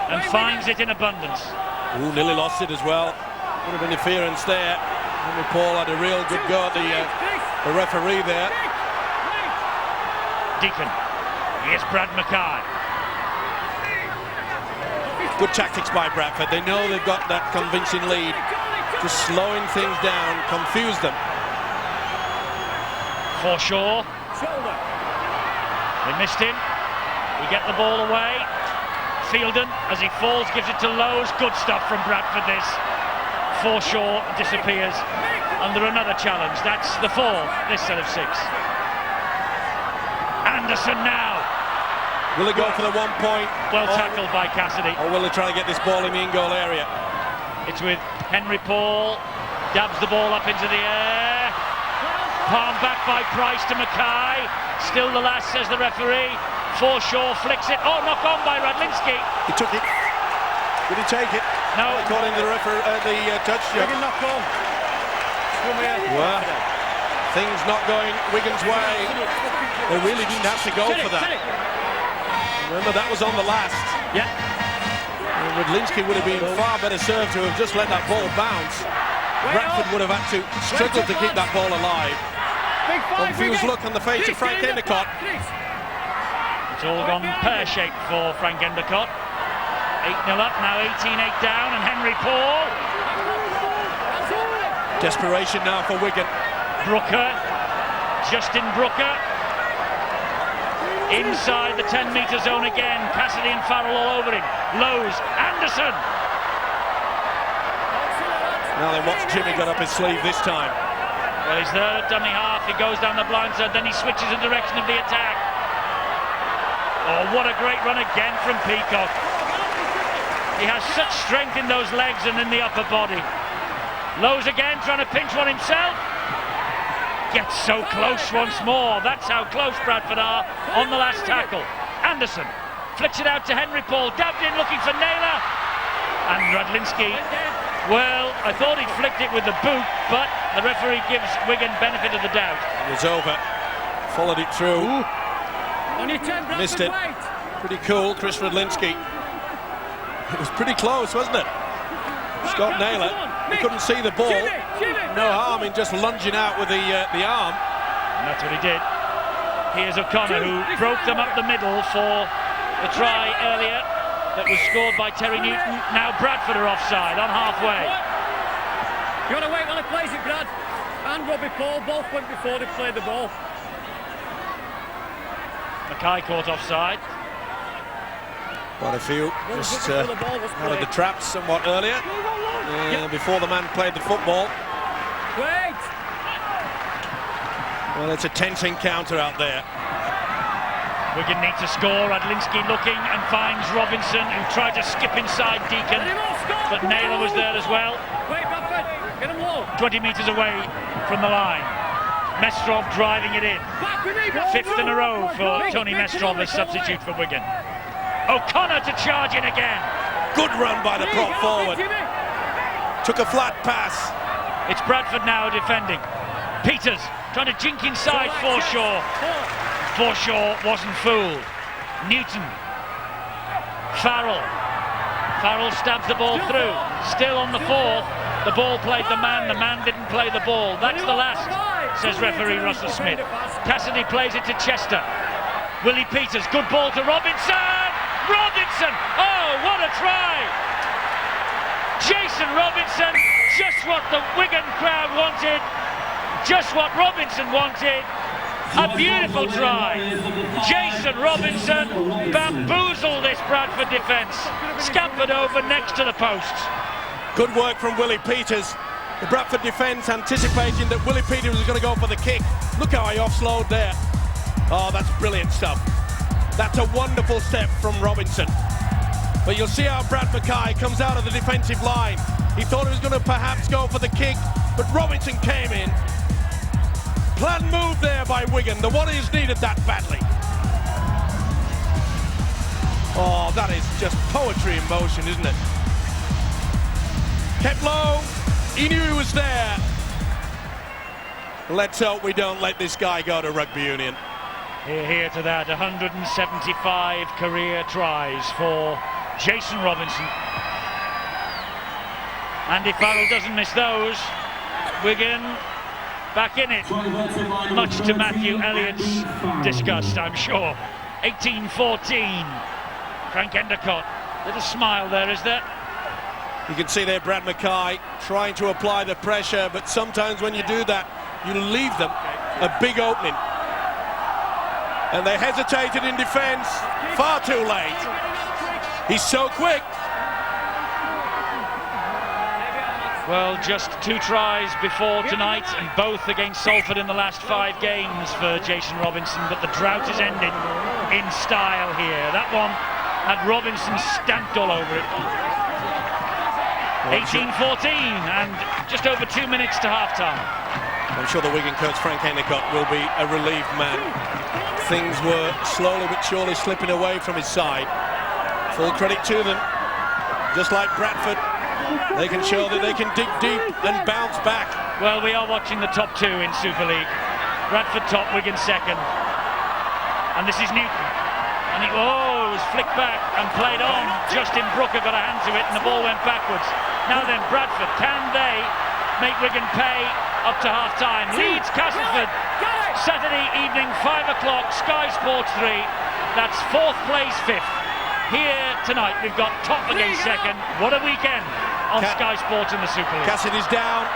and finds it in abundance. Ooh, nearly lost it as well. Would have been interference there. Henry Paul had a real good go at the referee there. Deacon. Here's Brad Mackay. Good tactics by Bradford. They know they've got that convincing lead. Just slowing things down, confuse them. Forshaw. They missed him. We get the ball away. Fielden, as he falls, gives it to Lowe's. Good stuff from Bradford, this. Forshaw disappears under another challenge. That's the fourth, this set of six. Anderson now. Will he go for the 1 point? Well tackled by Cassidy. Or will they try to get this ball in the in-goal area? It's with Henry Paul. Dabs the ball up into the air. Palm back by Price to Mackay. Still the last, says the referee. Forshaw flicks it. Oh, knock on by Radlinski. He took it. Did he take it? No. According to the touch judge. Wigan knock on. Well, things not going Wigan's way. They really didn't have to go for that. Remember, that was on the last. Yeah. Radlinski would have been far better served to have just let that ball bounce. Bradford would have had to struggle to keep that ball alive. Confused look on the face of Frank Endicott. It's all gone pear-shaped for Frank Endicott. 8-0 up, now 18-8 down, and Henry Paul. Desperation now for Wigan. Brooker, Justin Brooker. Inside the 10-metre zone again. Cassidy and Farrell all over him. Lowe's, Anderson. Now then, what's Jimmy got up his sleeve this time? Well, he's there at dummy half. He goes down the blind side, then he switches the direction of the attack. Oh, what a great run again from Peacock. He has such strength in those legs and in the upper body. Lowe's again trying to pinch one himself. Gets so close once more. That's how close Bradford are on the last tackle. Anderson flicks it out to Henry Paul. Dabbed in looking for Naylor. And Radlinski, well, I thought he'd flicked it with the boot, but the referee gives Wigan benefit of the doubt. It was over. Followed it through. Missed it. Pretty cool, Chris Radlinski. It was pretty close, wasn't it? Scott Naylor, he couldn't see the ball. No harm in just lunging out with the arm. And that's what he did. Here's O'Connor, who broke them up the middle for the try earlier that was scored by Terry Newton. Now Bradford are offside on halfway. You got to wait while he plays it, Brad. And Robbie Paul both went before they played the ball. Mackay caught offside. Quite a few just out of the traps somewhat earlier, before the man played the football. Wait! Well, it's a tense encounter out there. Wigan need to score. Adlinski looking and finds Robinson, who tried to skip inside Deacon, but Naylor was there as well. Wait, Bradford! Get him low! 20 metres away from the line. Mestrov driving it in. Fifth in a row for Tony Mestrov as substitute for Wigan. O'Connor to charge in again. Good run by the prop forward. Took a flat pass. It's Bradford now defending. Peters trying to jink inside Forshaw. Forshaw wasn't fooled. Newton. Farrell. Farrell stabs the ball through. Still on the fourth. The ball played the man didn't play the ball. That's the last, says referee Russell Smith. Cassidy plays it to Chester. Willie Peters, good ball to Robinson! Robinson! Oh, what a try! Jason Robinson, just what the Wigan crowd wanted, just what Robinson wanted. A beautiful try. Jason Robinson bamboozled this Bradford defence. Scampered over next to the post. Good work from Willie Peters. The Bradford defence anticipating that Willie Peters was going to go for the kick. Look how he offloaded there. Oh, that's brilliant stuff. That's a wonderful step from Robinson. But you'll see how Brad Mackay comes out of the defensive line. He thought he was going to perhaps go for the kick, but Robinson came in. Planned move there by Wigan. The Warriors needed that badly. Oh, that is just poetry in motion, isn't it? Kept low. He knew he was there. Let's hope we don't let this guy go to rugby union. Here to that, 175 career tries for Jason Robinson. Andy Farrell doesn't miss those. Wigan back in it, much to Matthew Elliott's disgust, I'm sure. 18-14. Frank Endicott, little smile there, is there? You can see there Brad Mackay trying to apply the pressure, but sometimes when you do that, you leave them a big opening. And they hesitated in defence, far too late. He's so quick. Well, just 2 tries before tonight, and both against Salford in the last 5 games for Jason Robinson, but the drought is ended in style here. That one had Robinson stamped all over it. 18-14, and just over 2 minutes to half-time. I'm sure the Wigan coach Frank Endicott will be a relieved man. Things were slowly but surely slipping away from his side. Full credit to them. Just like Bradford, they can show that they can dig deep and bounce back. Well, we are watching the top 2 in Super League. Bradford top, Wigan second. And this is Newton. And it was flicked back and played on. Justin Brooker got a hand to it and the ball went backwards. Now then, Bradford, can they make Wigan pay up to half-time? Leeds Castleford, Saturday evening, 5 o'clock, Sky Sports 3. That's 4th place, 5th. Here tonight, we've got top against second. What a weekend on Sky Sports in the Super League. Cassidy's down,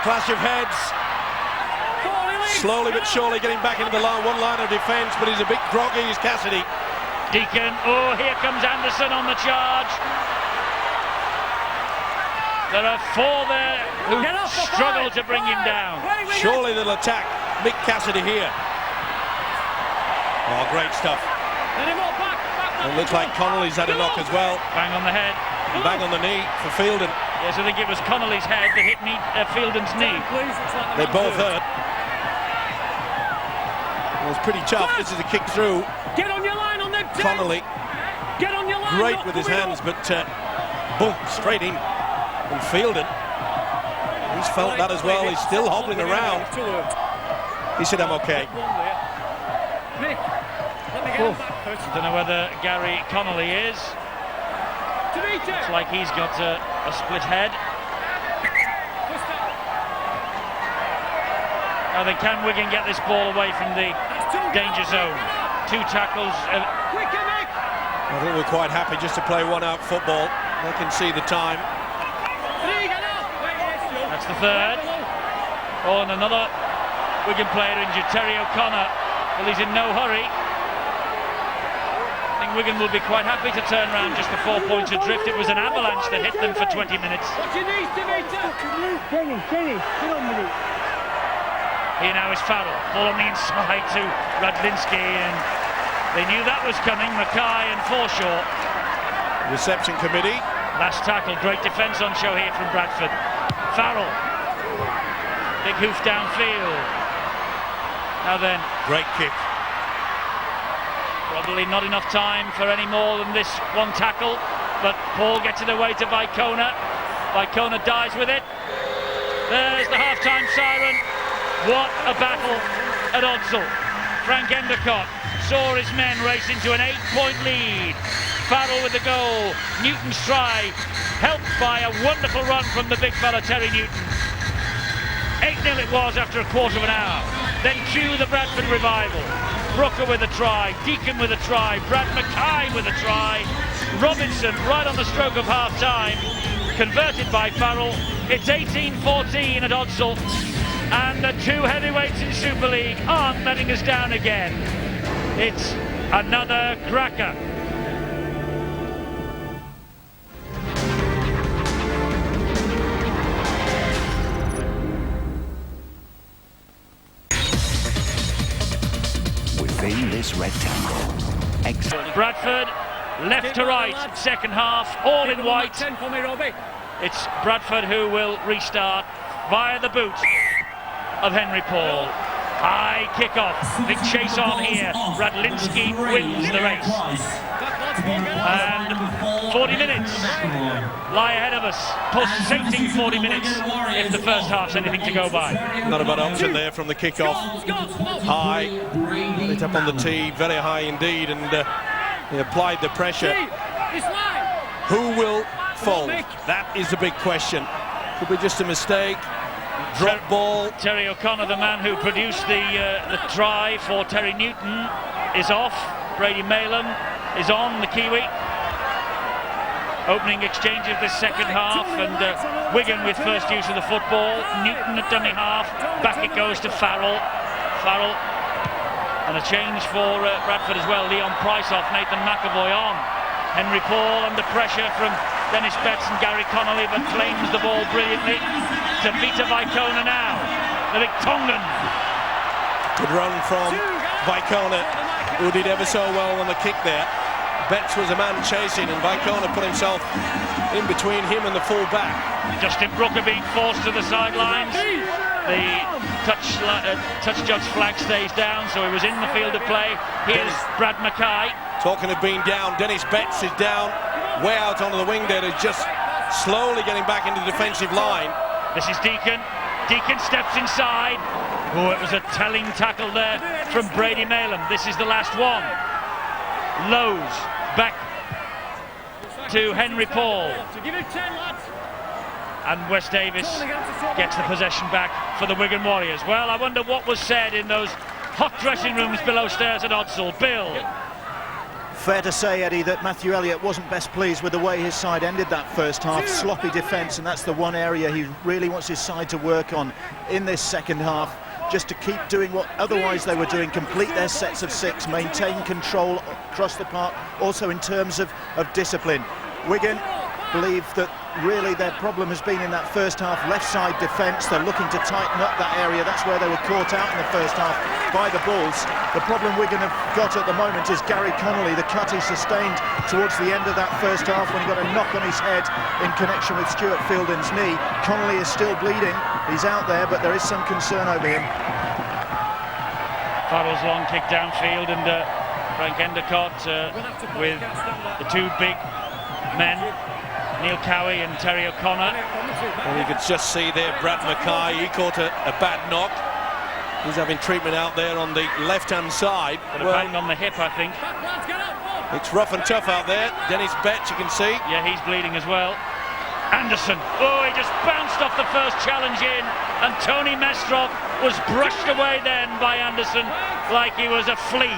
clash of heads. Slowly but surely getting back into the line, one line of defence, but he's a bit groggy, is Cassidy. Deacon, oh, here comes Anderson on the charge. There are 4 there who struggle to bring him down. Surely they'll attack Mick Cassidy here. Oh, great stuff. It looks like Connolly's had a knock as well. Bang on the head. And bang on the knee for Fielden. Yes, I think it was Connolly's head that hit Fielden's knee. They both hurt. It was pretty tough. This is a kick through. Get on your line on them. Connolly. Get on your line. Great with his hands, but boom, straight in. And Fielden, he's felt that as well. He's still hobbling around. He said, I'm okay. I don't know whether Gary Connolly is. Looks like he's got a split head. Now then, can Wigan get this ball away from the danger zone? 2 tackles. I think we're quite happy just to play one-out football. They can see the time. That's the 3rd. Oh, and another Wigan player injured, Terry O'Connor. Well, he's in no hurry. I think Wigan will be quite happy to turn around just the 4 points adrift. It was an avalanche that hit them for 20 minutes. Here now is Farrell, ball on the inside to Radlinski, and they knew that was coming. Mackay and Forshaw. Reception committee. Last tackle, great defence on show here from Bradford. Farrell, big hoof downfield. Now then, Great kick. probably not enough time for any more than this one tackle, but Paul gets it away to Vicona. Vicona dies with it. There's the half-time siren. What a battle at Odsal. Frank Endicott saw his men race into an 8-point lead. Farrell with the goal. Newton's try, helped by a wonderful run from the big fella Terry Newton. 8-0 it was after a quarter of an hour. Then cue the Bradford revival. Brooker with a try, Deacon with a try, Brad Mackay with a try, Robinson right on the stroke of half-time, converted by Farrell. It's 18-14 at Odsal, and the two heavyweights in Super League aren't letting us down again. It's another cracker. Within this rectangle, Bradford, left to right, second half, all in white. It's Bradford who will restart via the boot of Henry Paul. High kick-off, big chase on here. Radlinski wins the race. And 40 minutes lie ahead of us. Pulsating 40 minutes if the first half's anything to go by. Not a bad option there from the kick-off. High, lit up on the tee, very high indeed, and he applied the pressure. Who will fold? That is the big question. Could be just a mistake. Drop ball. Terry O'Connor, the man who produced the try for Terry Newton, is off. Brady Malum is on, the Kiwi. Opening exchange of this second half, and Wigan with first use of the football. Newton at dummy half. Back it goes to Farrell. Farrell, and a change for Bradford as well. Leon Price off, Nathan McAvoy on. Henry Paul under pressure from Dennis Betts and Gary Connolly, but claims the ball brilliantly to Peter Vicona now. The big Tongan. Good run from Vicona, who did ever so well on the kick there. Betts was a man chasing, and Vicona put himself in between him and the full back. Justin Brooker being forced to the sidelines. The touch judge flag stays down, so he was in the field of play. Here's Brad Mackay. Talking of being down, Dennis Betts is down, way out onto the wing there. He's just slowly getting back into the defensive line. This is Deacon. Deacon steps inside. Oh, it was a telling tackle there from Brady Malum. This is the last one. Lowe's back to Henry Paul. And Wes Davis gets the possession back for the Wigan Warriors. Well, I wonder what was said in those hot dressing rooms below stairs at Odsal. Bill. Fair to say, Eddie, that Matthew Elliott wasn't best pleased with the way his side ended that first half. Sloppy defence, and that's the one area he really wants his side to work on in this second half, just to keep doing what otherwise they were doing, complete their sets of six, maintain control across the park, also in terms of discipline. Wigan believe that really their problem has been in that first half left side defence. They're looking to tighten up that area. That's where they were caught out in the first half by the Bulls. The problem Wigan have got at the moment is Gary Connolly, the cut he sustained towards the end of that first half when he got a knock on his head in connection with Stuart Fielden's knee. Connolly is still bleeding. He's out there, but there is some concern over him. Farrell's long kick downfield, and Frank Endicott with the two big men, Neil Cowie and Terry O'Connor. And you could just see there Brad Mackay, he caught a bad knock. He's having treatment out there on the left-hand side. Got a bang on the hip, I think. It's rough and tough out there. Dennis Betts, you can see. Yeah, he's bleeding as well. Anderson, oh, he just bounced off the first challenge in, and Tony Mestrov was brushed away then by Anderson like he was a flea.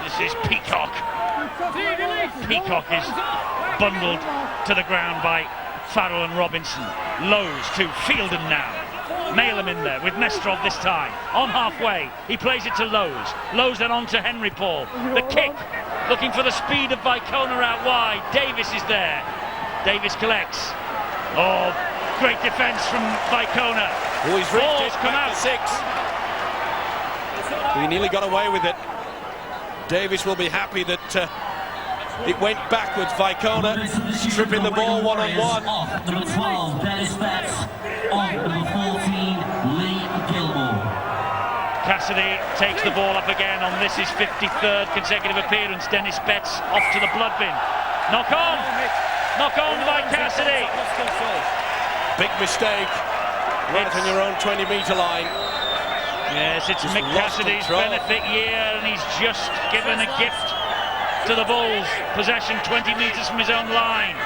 This is Peacock. Peacock is bundled to the ground by Farrell and Robinson. Lowe's to Fielden now. mail him in there with Mestrov this time. On halfway, he plays it to Lowe's. Lowe's then on to Henry Paul. The kick, looking for the speed of Vicona out wide. Davis is there. Davis collects. Oh, great defence from Vicona. Oh, he's reached Balls it, come back out. to 6. He nearly got away with it. Davis will be happy that it went backwards. Vicona stripping the ball one-on-one. Number 12, Dennis Betts. On number 14, Lee Gilmore. Cassidy takes the ball up again on this his 53rd consecutive appearance. Dennis Betts off to the blood bin. Knock on by Cassidy. Big mistake. Right on your own 20-metre line. Yes, it's Just Mick lost Cassidy's control. benefit year, and he's just given a gift to the Bulls. Possession 20 metres from his own line.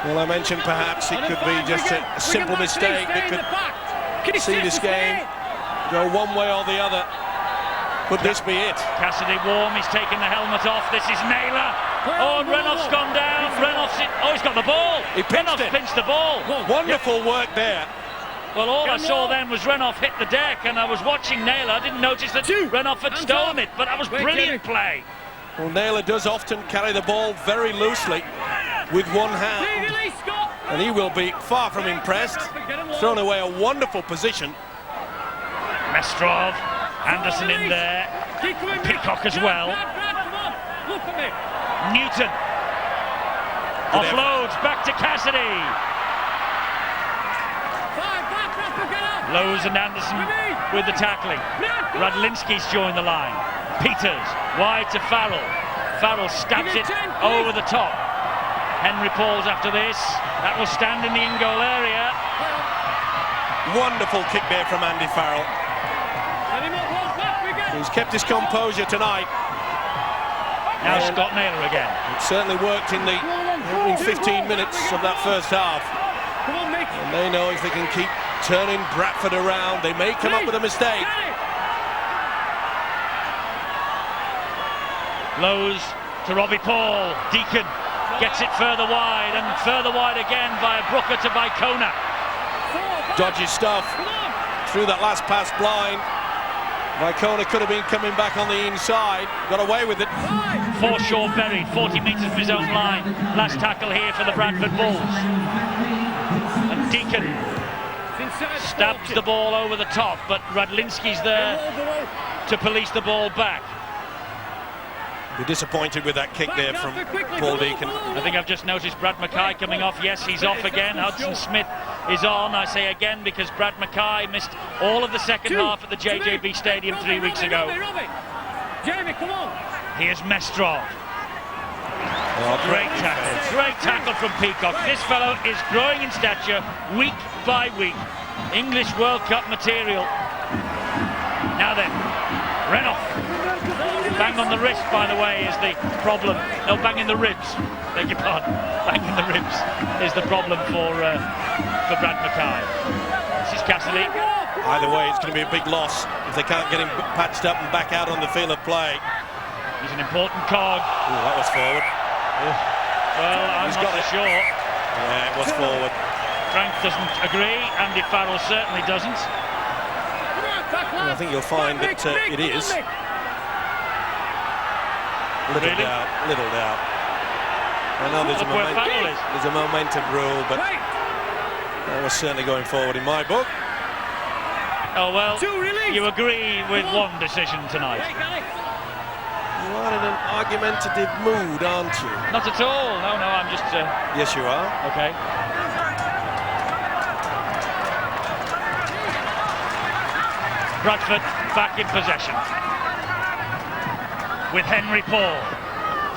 Well, I mentioned perhaps it could be just a simple mistake that could see this game go one way or the other. Could this be it? Cassidy warm, he's taken the helmet off. This is Naylor. Oh, and Renoff's gone down. He's got the ball. He pinched it. Pinched the ball. Wonderful work there. Well, all I saw then was Renoff hit the deck, and I was watching Naylor. I didn't notice that Renoff had stolen it, but that was brilliant play. Well, Naylor does often carry the ball very loosely with one hand, and he will be far from impressed. Thrown away a wonderful position. Mestrov, Anderson in there, Peacock as well. Newton offloads back to Cassidy. Lowe's and Anderson with the tackling. Radlinski's joined the line. Peters wide to Farrell. Farrell stabs it over the top. Henry Paul's after this. That will stand in the in-goal area. Wonderful kick there from Andy Farrell. He's kept his composure tonight. Now Scott Naylor again. It certainly worked in 15 minutes of that first half. And they know if they can keep turning Bradford around, they may come up with a mistake. Lowe's to Robbie Paul. Deacon gets it further wide, and further wide again via Brooker to Vicona. Dodgy stuff. Through that last pass blind. Vicona could have been coming back on the inside. Got away with it. Forshaw buried 40 metres from his own line. Last tackle here for the Bradford Bulls. And Deacon stabs the ball over the top, but Radlinski's there to police the ball back. Be disappointed with that kick there from Paul Deacon. I think I've just noticed Brad Mackay coming off. Yes, he's off again. Hudson Smith is on. I say again because Brad Mackay missed all of the second half at the JJB Stadium 3 weeks ago. Jamie, come on. Here's Mestrov. Oh, Great tackle. Great tackle from Peacock. This fellow is growing in stature week by week. English World Cup material. Now then, Renoff. Bang on the wrist, by the way, is the problem. No, bang in the ribs. Beg your pardon. Bang in the ribs is the problem for Brad Mackay. This is Cassidy. Either way, it's going to be a big loss if they can't get him patched up and back out on the field of play. He's an important cog. Ooh, that was forward. Well, I'm He's not got so it. sure. Yeah, it was forward. Frank doesn't agree. Andy Farrell certainly doesn't. I think you'll find that it is. Little doubt. I know there's a momentum rule, but I was certainly going forward in my book. Oh, well, you agree with one decision tonight. You are in an argumentative mood, aren't you? Not at all. No, I'm just... Yes, you are. Okay. Bradford back in possession. With Henry Paul.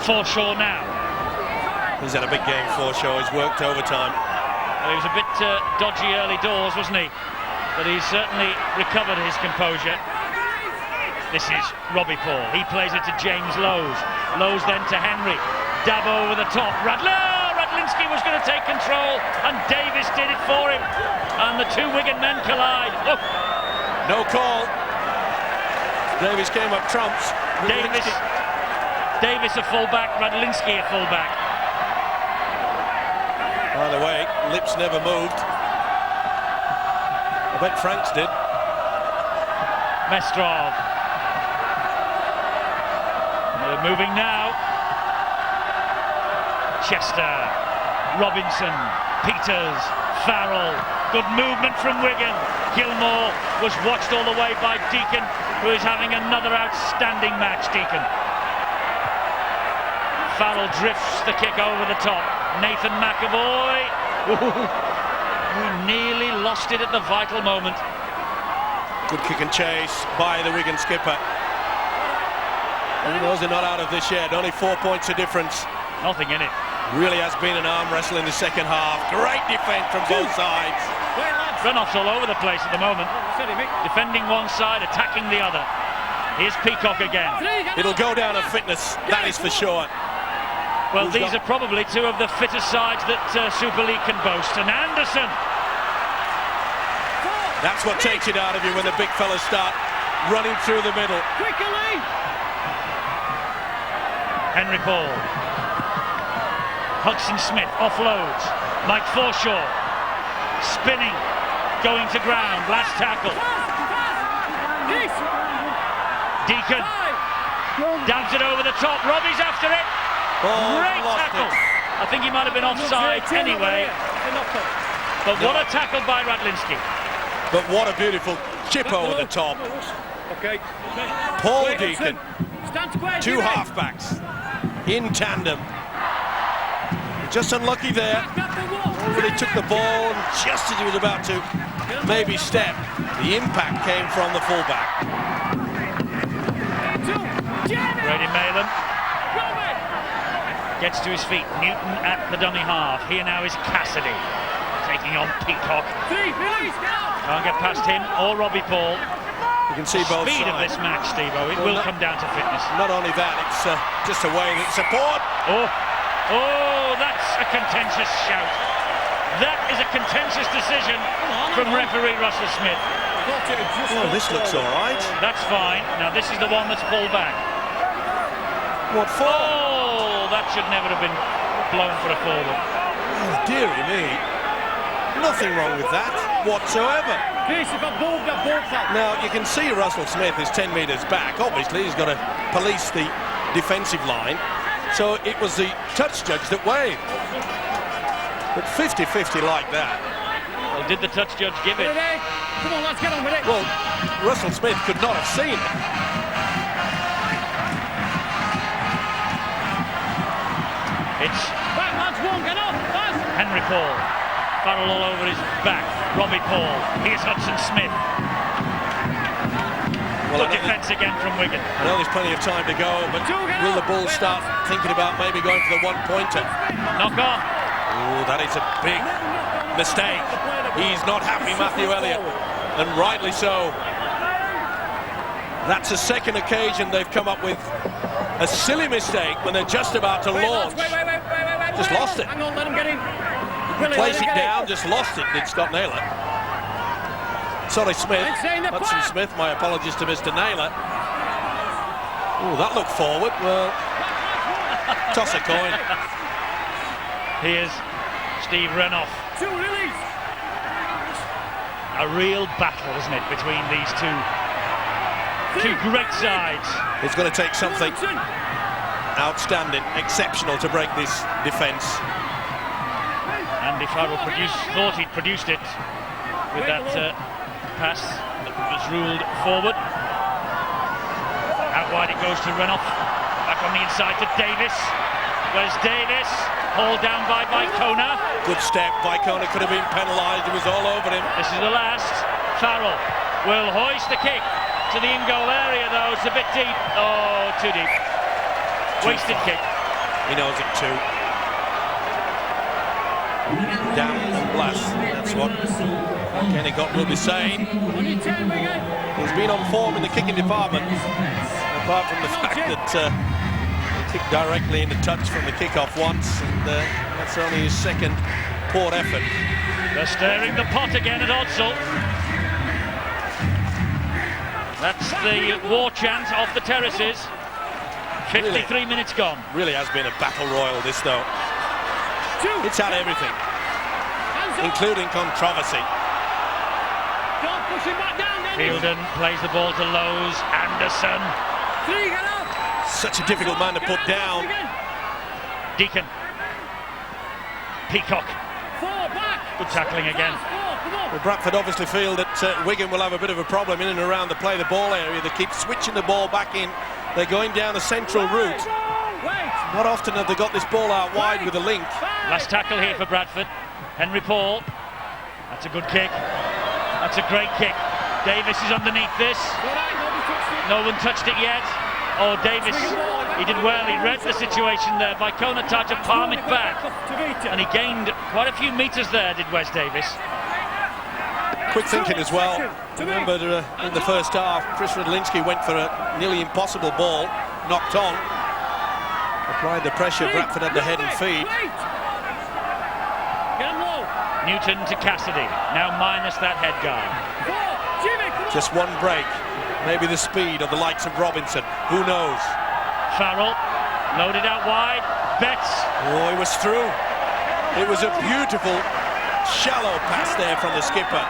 Forshaw now. He's had a big game, Forshaw. He's worked overtime. Well, he was a bit dodgy early doors, wasn't he? But he's certainly recovered his composure. This is Robbie Paul. He plays it to James Lowe's. Lowe's then to Henry. Dab over the top. Radlinski was going to take control, and Davis did it for him. And the two Wigan men collide. Look. No call. Davis came up trumps. Davis a fullback, Radlinski a fullback. By the way, lips never moved. bet Franks did. Mestrov. They're moving now. Chester, Robinson, Peters, Farrell. Good movement from Wigan. Gilmore was watched all the way by Deacon, who is having another outstanding match, Deacon. Farrell drifts the kick over the top. Nathan McAvoy. He nearly lost it at the vital moment. Good kick and chase by the Wigan skipper. He knows they're not out of this yet. Only 4 points of difference. Nothing in it. Really has been an arm wrestle in the second half. Great defence from both sides. Runoff's all over the place at the moment. Defending one side, attacking the other. Here's Peacock again. It'll go down to fitness, that is for sure. Well, these are probably two of the fittest sides that Super League can boast. And Anderson. That's what takes it out of you when the big fellas start running through the middle. Henry Paul. Hudson Smith offloads. Mike Forshaw spinning, going to ground. Last tackle. Deacon dabs it over the top. Robbie's after it. Great tackle. I think he might have been offside anyway. But what a tackle by Radlinski. But what a beautiful chip over the top. Paul Deacon. Two halfbacks in tandem. Just unlucky there. Already took the ball, and just as he was about to maybe step, the impact came from the fullback. Brady Malin gets to his feet. Newton at the dummy half. Here now is Cassidy taking on Peacock. Can't get past him or Robbie Paul. You can see both speed sides. of this match, Steve-O. It will come down to fitness. Not only that, it's just a way that support. Oh, that's a contentious shout. That is a contentious decision from referee Russell Smith. Well, this looks all right. That's fine. Now this is the one that's pulled back. What for? Oh, that should never have been blown for a forward. Oh, dearie me. Nothing wrong with that whatsoever. Now, you can see Russell Smith is 10 metres back. Obviously, he's got to police the defensive line. So it was the touch judge that weighed. But 50-50 like that. Well, did the touch judge give it? Come on, let's get on with it. Well, Russell Smith could not have seen it. It's Henry Paul. Farrell all over his back. Robbie Paul. Here's Hudson Smith. Well, good defence again from Wigan. I know there's plenty of time to go, but will the Bulls start thinking about maybe going for the one-pointer? Knock on. Oh, that is a big mistake. He's not happy, Matthew Elliott, and rightly so. That's the second occasion they've come up with a silly mistake when they're just about to launch. Just lost it. Hang on, let him get in. Place it down, just lost it, did Scott Naylor. Sorry, Smith. Hudson Smith, my apologies to Mr. Naylor. Oh, that looked forward. Well, toss a coin. Here's Steve Renoff. A real battle, isn't it, between these two great sides. It's going to take something outstanding, exceptional to break this defence. Andy Farrell thought he'd produced it with that pass that was ruled forward. Out wide it goes to Renoff. Back on the inside to Davis. Where's Davis? Hauled down by Vicona. Good step. Vicona could have been penalised. It was all over him. This is the last. Farrell will hoist the kick to the in-goal area, though. It's a bit deep. Oh, too deep. Wasted kick. He knows it too. Down and blast. That's what Kennicott will be saying. He's been on form in the kicking department, apart from the fact that he kicked directly into touch from the kick-off once, and that's only his second poor effort. They're stirring the pot again at Odsal. That's the war chant off the terraces. 53 minutes gone. Really has been a battle royal, this though. It's had everything, including controversy. Push him back down, Dennis. Fielden plays the ball to Lowe's. Anderson. 3, get up. Such a difficult man to put down. Deacon. Peacock. 4, back. Good tackling again. 4, come on. Well, Bradford obviously feel that Wigan will have a bit of a problem in and around the play the ball area. They keep switching the ball back in. They're going down the central route. Wait. Not often have they got this ball out wide with a link. Last tackle here for Bradford. Henry Paul. That's a good kick. That's a great kick. Davis is underneath this. No one touched it yet. Oh, Davis, he did well. He read the situation there. Vicona tried to palm it back. And he gained quite a few metres there, did Wes Davis. Quick thinking as well. Remember in the first half, Chris Radlinski went for a nearly impossible ball, knocked on. Applied the pressure, Bradford had the head and feet. Newton to Cassidy, now minus that head guard. Just one break, maybe the speed of the likes of Robinson, who knows? Farrell, loaded out wide, Betts. Oh, he was through. It was a beautiful, shallow pass there from the skipper.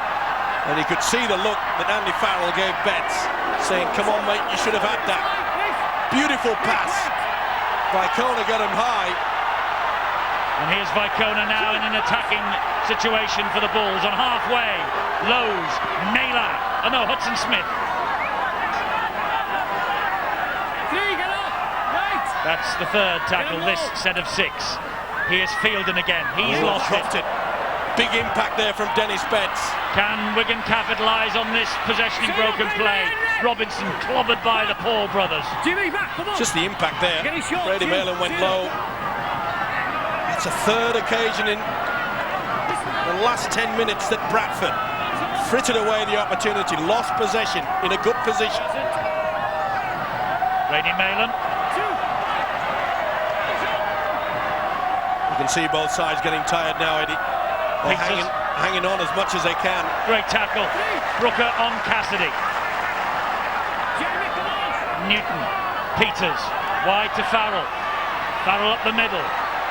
And he could see the look that Andy Farrell gave Betts, saying, come on mate, you should have had that. Beautiful pass. Vicona got him high. And here's Vicona now in an attacking situation for the Bulls on halfway. Lowe's, Naylor, oh no, Hudson Smith. That's the third tackle this set of 6. Here's Fielden again, he's lost it. Big impact there from Dennis Betts. Can Wigan capitalise on this possession in broken play? Robinson clobbered by the Paul brothers. Jimmy, back, come on. Just the impact there. Brady Malin went low. It's a third occasion in the last 10 minutes that Bradford frittered away the opportunity, lost possession in a good position. Brady Malin. You can see both sides getting tired now, Eddie. They're hanging on as much as they can. Great tackle. Brooker on Cassidy. Newton. Peters. Wide to Farrell. Farrell up the middle.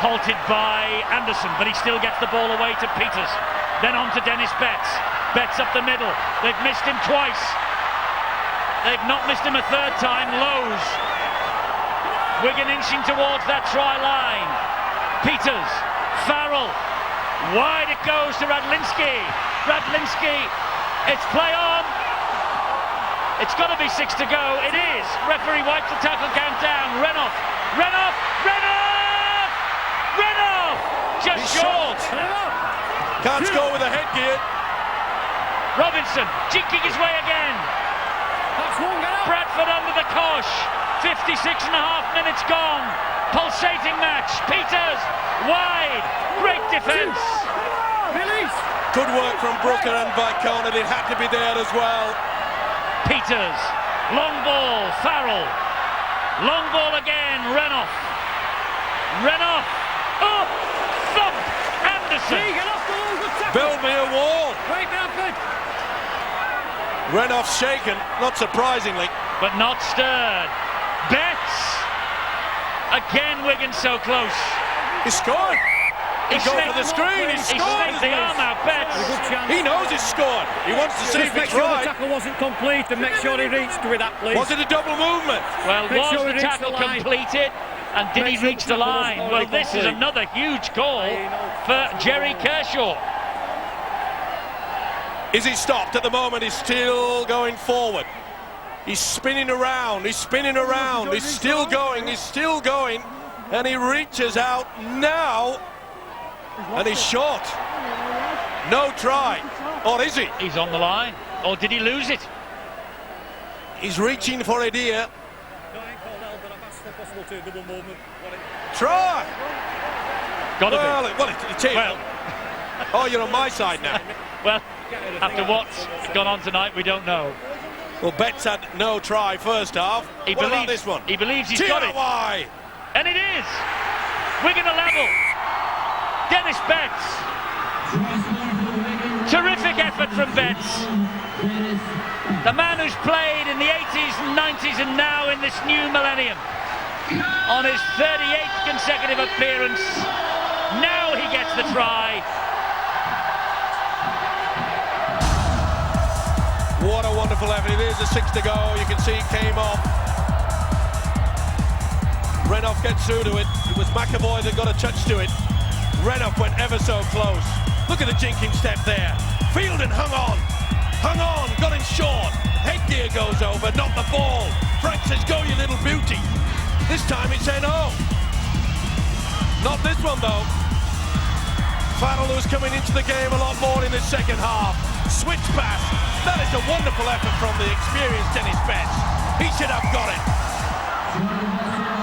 Halted by Anderson, but he still gets the ball away to Peters. Then on to Dennis Betts. Betts up the middle. They've missed him twice. They've not missed him a third time. Lowe's. Wigan inching towards that try line. Peters. Farrell. Wide it goes to Radlinski. Radlinski. It's play on. It's got to be 6 to go. It is. Referee wipes the tackle count down. Renoff. Renoff. Renoff. Renoff. Just short. Can't score with a headgear. Robinson jinking his way again. Bradford under the cosh. 56.5 minutes gone. Pulsating match. Peters wide. Great defence. Good work from Brooker and Vicona. It had to be there as well. Peters. Long ball. Farrell. Long ball again. Renoff. Renoff. Oh! Thump! Anderson. Build me a wall. Renoff shaken, not surprisingly. But not stirred. Betts. Again, Wigan so close. He scored. He goes for the screen. He He scored. snaked the arm out, Betts. He knows he's scored. He wants to see if Make it's sure the right. tackle wasn't complete and make sure he reached with that, please. Was it a double movement? Well, Make was sure he the reached tackle the line. completed? And did Make he sure reach the the tackle line? wasn't Well, already this is complete. another huge goal for Jerry Kershaw. Is he stopped at the moment? He's still going forward. He's spinning around. He's spinning around. He's still going. He's still going. And he reaches out now. And he's short. No try. Or is he? He's on the line. Or did he lose it? He's reaching for it here. Try. Got Well, to it's here. Well. Oh, you're on my side now. Well, after what's gone on tonight, we don't know. Well, Betts had no try first half. He What believes about this one? He believes he's got it. Why? And it is. Wigan a level. Dennis Betts. Terrific effort from Betts. The man who's played in the 80s and 90s and now in this new millennium. On his 38th consecutive appearance. Now he gets the try. Beautiful effort. It is a 6 to go. You can see it came off. Renoff gets through to it. It was McAvoy that got a touch to it. Renoff went ever so close. Look at the jinking step there. Fielden hung on, got him short. Headgear goes over, not the ball. Frank says, go you little beauty. This time it's no. Not this one though. Farrell, who's coming into the game a lot more in the second half. Switch pass. That is a wonderful effort from the experienced Dennis Betts. He should have got it.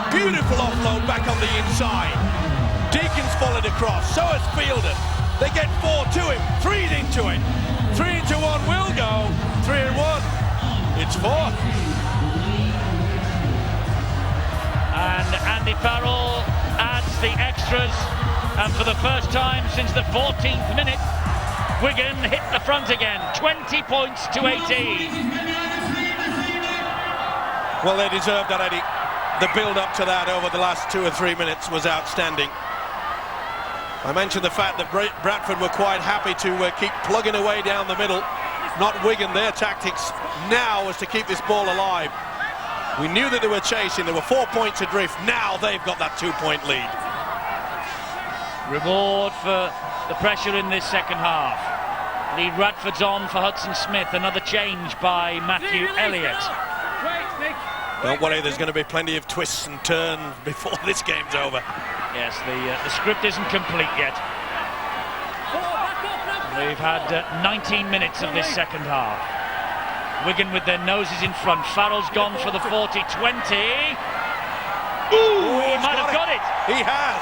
Beautiful offload back on the inside. Deacon's followed across, so has Fielden. They get 4 to him, 3 into it. 3 into 1 will go, 3 and 1. It's 4. And Andy Farrell adds the extras, and for the first time since the 14th minute, Wigan hit the front again, 20 points to 18. Well, they deserved that, Eddie. The build-up to that over the last 2 or 3 minutes was outstanding. I mentioned the fact that Bradford were quite happy to keep plugging away down the middle. Not Wigan. Their tactics now was to keep this ball alive. We knew that they were chasing. There were 4 points adrift. Now they've got that 2-point lead. Reward for the pressure in this second half. Lee Radford's on for Hudson Smith. Another change by Matthew Elliott. Don't worry, there's going to be plenty of twists and turns before this game's over. Yes, the script isn't complete yet. We've had 19 minutes of this second half. Wigan with their noses in front. Farrell's gone for the 40-20. Ooh, he might have got it. He has.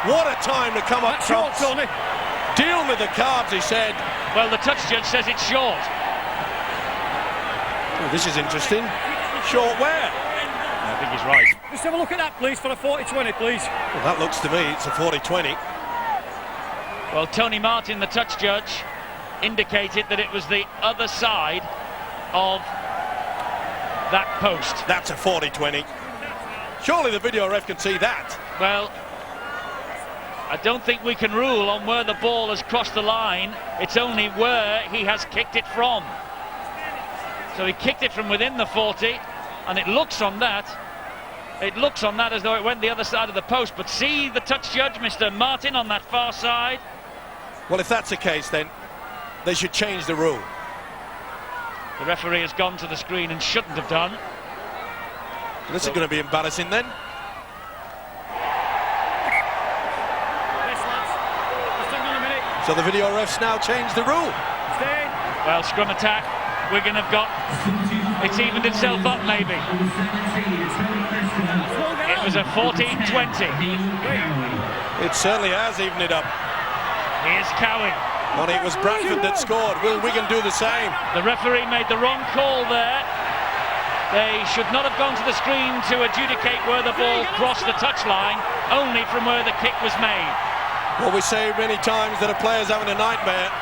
What a time to come up short, Tony. Deal with the cards, he said. Well, the touch judge says it's short. Oh, this is interesting. Short where? I think he's right. Just have a look at that, please, for a 40-20, please. Well, that looks to me it's a 40-20. Well, Tony Martin, the touch judge, indicated that it was the other side of that post. That's a 40-20. Surely the video ref can see that. Well, I don't think we can rule on where the ball has crossed the line. It's only where he has kicked it from. So he kicked it from within the 40, and it looks on that as though it went the other side of the post. But see the touch judge, Mr. Martin, on that far side. Well, if that's the case, then they should change the rule. The referee has gone to the screen and shouldn't have done. This is going to be embarrassing then. So the video refs now change the rule. Well, scrum attack. Wigan have got, it's evened itself up maybe. It was a 40-20. It certainly has evened it up. Here's Cowan. And it was Bradford that scored. Will Wigan do the same? The referee made the wrong call there. They should not have gone to the screen to adjudicate where the ball crossed the touchline, only from where the kick was made. Well, we say many times that a player's having a nightmare.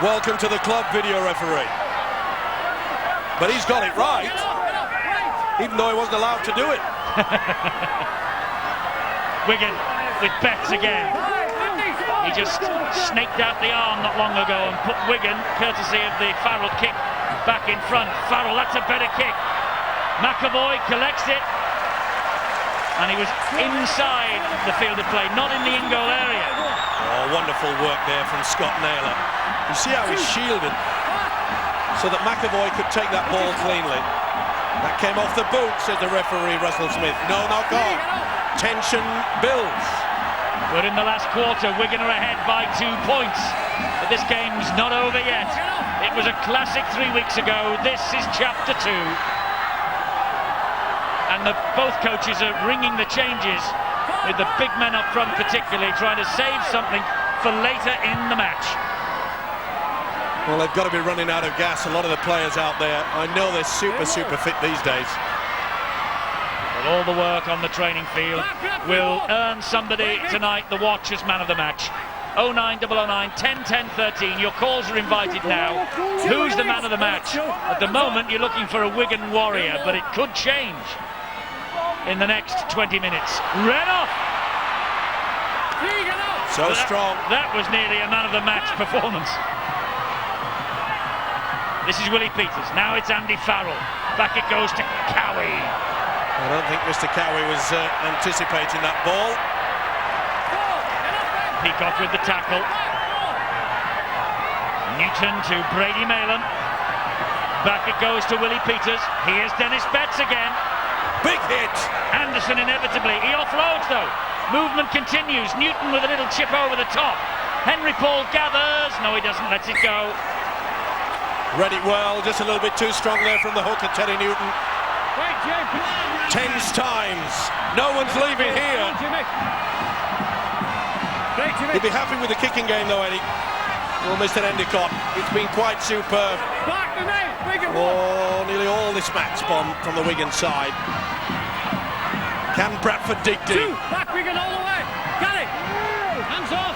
Welcome to the club, video referee. But he's got it right, even though he wasn't allowed to do it. Wigan with Betts again. He just snaked out the arm not long ago and put Wigan, courtesy of the Farrell kick, back in front. Farrell, that's a better kick. McAvoy collects it. And he was inside the field of play, not in the in-goal area. Oh, wonderful work there from Scott Naylor. You see how he's shielded so that McAvoy could take that ball cleanly. That came off the boot, says the referee, Russell Smith. No knock on. Tension builds. But in the last quarter, Wigan are ahead by 2 points. But this game's not over yet. It was a classic 3 weeks ago. This is chapter 2. And both coaches are ringing the changes, with the big men up front particularly, trying to save something for later in the match. Well, they've got to be running out of gas, a lot of the players out there. I know they're super fit these days. But all the work on the training field will earn somebody tonight the watch as man of the match. 09009 10 10 13. Your calls are invited now. Who's the man of the match? At the moment, you're looking for a Wigan warrior, but it could change in the next 20 minutes. Renoff! So strong. That was nearly a man of the match performance. This is Willie Peters. Now it's Andy Farrell. Back it goes to Cowie. I don't think Mr. Cowie was anticipating that ball. Peacock with the tackle. Newton to Brady Maylam. Back it goes to Willie Peters. Here's Dennis Betts again. Big hit. Anderson inevitably. He offloads though. Movement continues. Newton with a little chip over the top. Henry Paul gathers. No, he doesn't. Lets it go. Read it well. Just a little bit too strong there from the hooker, Terry Newton. Tens times. No one's leaving here. He'd be happy with the kicking game though, Eddie. Well, Mr. Endicott, it's been quite superb. Oh, nearly all this match from the Wigan side. Can Bradford dig deep? Back Wigan all the way. Got it. Hands off.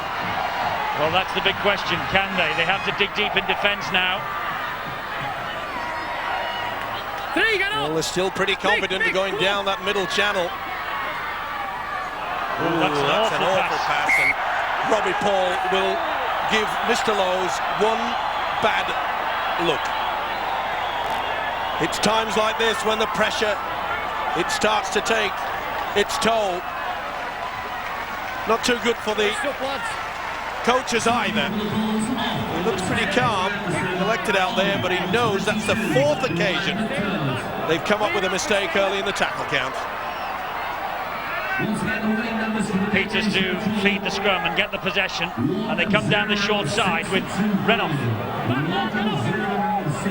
Well, that's the big question. Can they? They have to dig deep in defence now. Well, they're still pretty confident of going down that middle channel. That's an awful pass. And Robbie Paul will give Mr. Lowe's one bad look. It's times like this when the pressure, it starts to take its toll. Not too good for the coaches either. He looks pretty calm, collected out there, but he knows that's the fourth occasion they've come up with a mistake early in the tackle count. Peters to feed the scrum and get the possession, and they come down the short side with Renouf.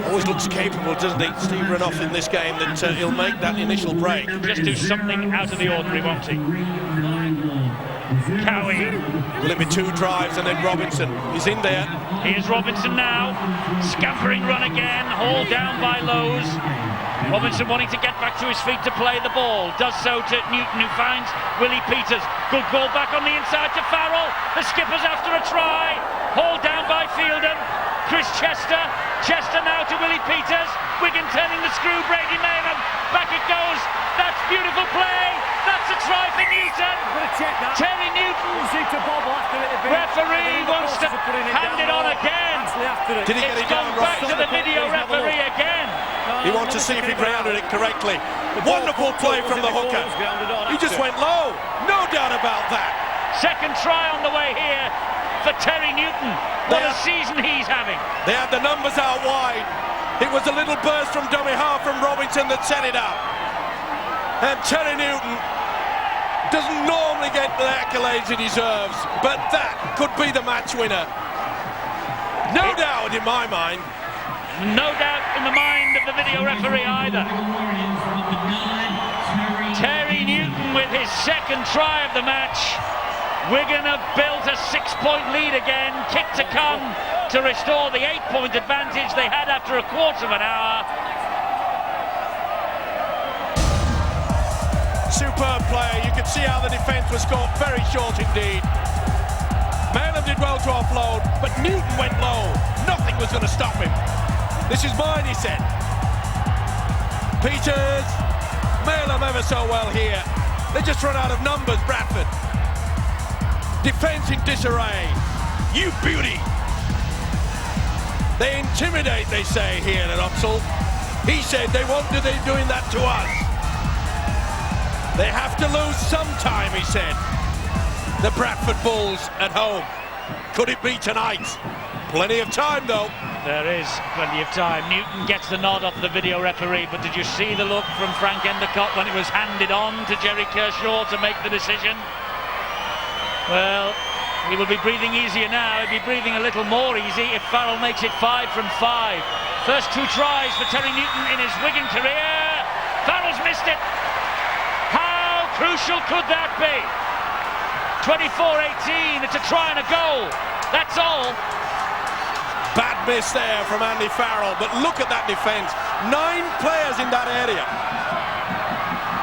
Always looks capable, doesn't he, Steve Renouf, in this game, that he'll make that initial break. Just do something out of the ordinary, won't he? Cowie. Will it be two drives and then Robinson? He's in there. Here's Robinson now. Scampering run again, hauled down by Lowe's. Robinson wanting to get back to his feet to play the ball. Does so to Newton, who finds Willie Peters. Good ball back on the inside to Farrell. The skipper's after a try. Hauled down by Fielden. Chris Chester. Chester now to Willie Peters. Wigan turning the screw. Brady Maylam. Back it goes. That's beautiful play. That's a try for Newton. Terry Newton. Referee wants to hand it on again. Did he get it down back to the video referee again. He wants to see if he grounded it correctly. Wonderful play from the hooker. He just went low. No doubt about that. Second try on the way here for Terry Newton. What a season he's having. They had the numbers out wide. It was a little burst from dummy half from Robinson that set it up. And Terry Newton doesn't normally get the accolades he deserves, but that could be the match winner. No doubt in my mind. No doubt in the mind of the video referee either. Terry Newton with his second try of the match. Wigan have built a 6-point lead again. Kick to come to restore the 8-point advantage they had after a quarter of an hour. Superb play. You could see how the defence was caught very short indeed. Maylam did well to offload, but Newton went low. Nothing was going to stop him. This is mine, he said. Peters, Maylam ever so well here. They just run out of numbers, Bradford. Defence in disarray. You beauty. They intimidate, they say here at Upsall. He said they won't do doing that to us. They have to lose sometime, he said. The Bradford Bulls at home. Could it be tonight? Plenty of time, though. There is plenty of time. Newton gets the nod off the video referee, but did you see the look from Frank Endicott when it was handed on to Jerry Kershaw to make the decision? Well, he will be breathing easier now. He'll be breathing a little more easy if Farrell makes it 5 from 5. First 2 tries for Terry Newton in his Wigan career. Farrell's missed it. How crucial could that be? 24-18, it's a try and a goal. That's all. Bad miss there from Andy Farrell, but look at that defence. 9 players in that area.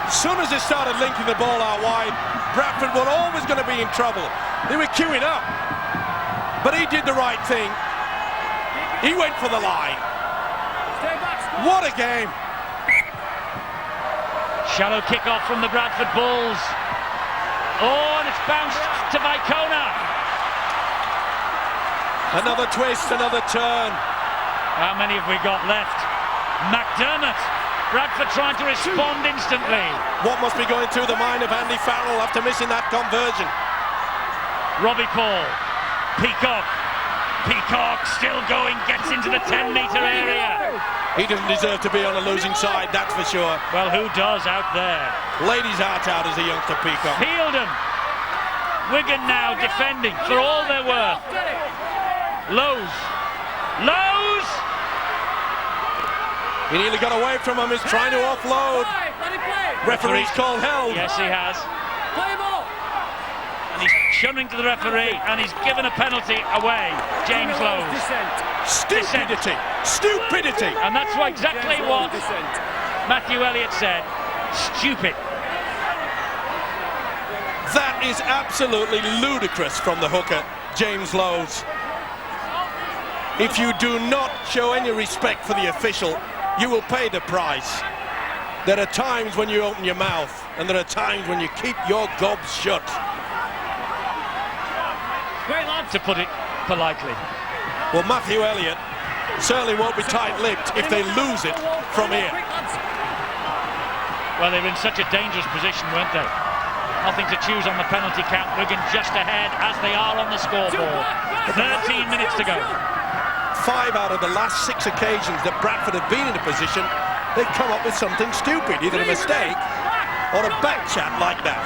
As soon as they started linking the ball out wide, Bradford were always going to be in trouble. They were queuing up. But he did the right thing. He went for the line. What a game. Shallow kick-off from the Bradford Bulls. Oh, and it's bounced to Vicona. Another twist, another turn. How many have we got left? McDermott. Bradford trying to respond instantly. What must be going through the mind of Andy Farrell after missing that conversion? Robbie Paul. Peacock. Peacock still going, gets into the 10-metre area. He doesn't deserve to be on a losing side, that's for sure. Well, who does out there? Ladies' heart out as a youngster, Peacock. Fielden. Wigan now defending for all they're worth. Lowe's. Lowe's! He nearly got away from him, he's trying to offload. Referee's called held. Yes, he has. And he's shunning to the referee, and he's given a penalty away. James Lowe's. Stupidity! Stupidity! And that's exactly what Matthew Elliott said. Stupid. That is absolutely ludicrous from the hooker, James Lowe's. If you do not show any respect for the official, you will pay the price. There are times when you open your mouth, and there are times when you keep your gobs shut. To put it politely. Well, Matthew Elliott certainly won't be tight-lipped if they lose it from here. Well, they were in such a dangerous position, weren't they? Nothing to choose on the penalty count. Wigan just ahead as they are on the scoreboard. 13 minutes to go. 5 out of the last 6 occasions that Bradford have been in a position, they've come up with something stupid, either a mistake or a back chat like that.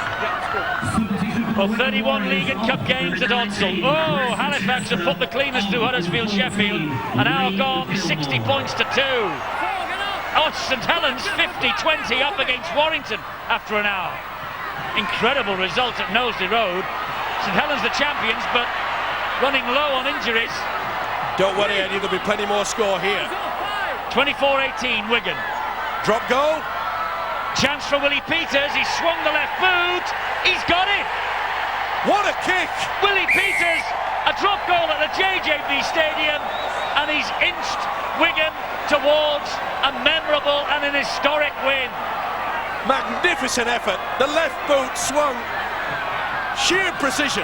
Well, 31 League and Cup games at Odsal. Oh, Halifax have put the cleaners through Huddersfield, Sheffield, and now gone 60 points to 2. Oh, St Helens 50-20 up against Warrington after an hour. Incredible result at Knowsley Road. St Helens the champions, but running low on injuries. Don't worry, Eddie, there'll be plenty more score here. 24-18 Wigan. Drop goal. Chance for Willie Peters. He swung the left boot. He's got it. What a kick! Willie Peters, a drop goal at the JJB Stadium, and he's inched Wigan towards a memorable and an historic win. Magnificent effort. The left boot swung. Sheer precision.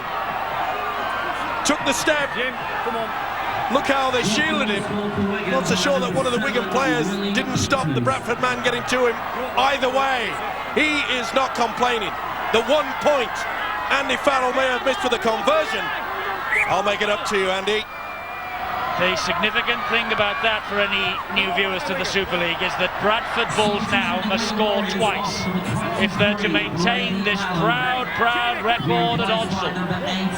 Took the step. Jim, come on. Look how they shielded him. Not so sure that one of the Wigan players didn't stop the Bradford man getting to him. Either way, he is not complaining. The 1 point Andy Farrell may have missed for the conversion. I'll make it up to you, Andy. The significant thing about that for any new viewers to the Super League is that Bradford Bulls now must score twice if they're to maintain this proud record at Odsal.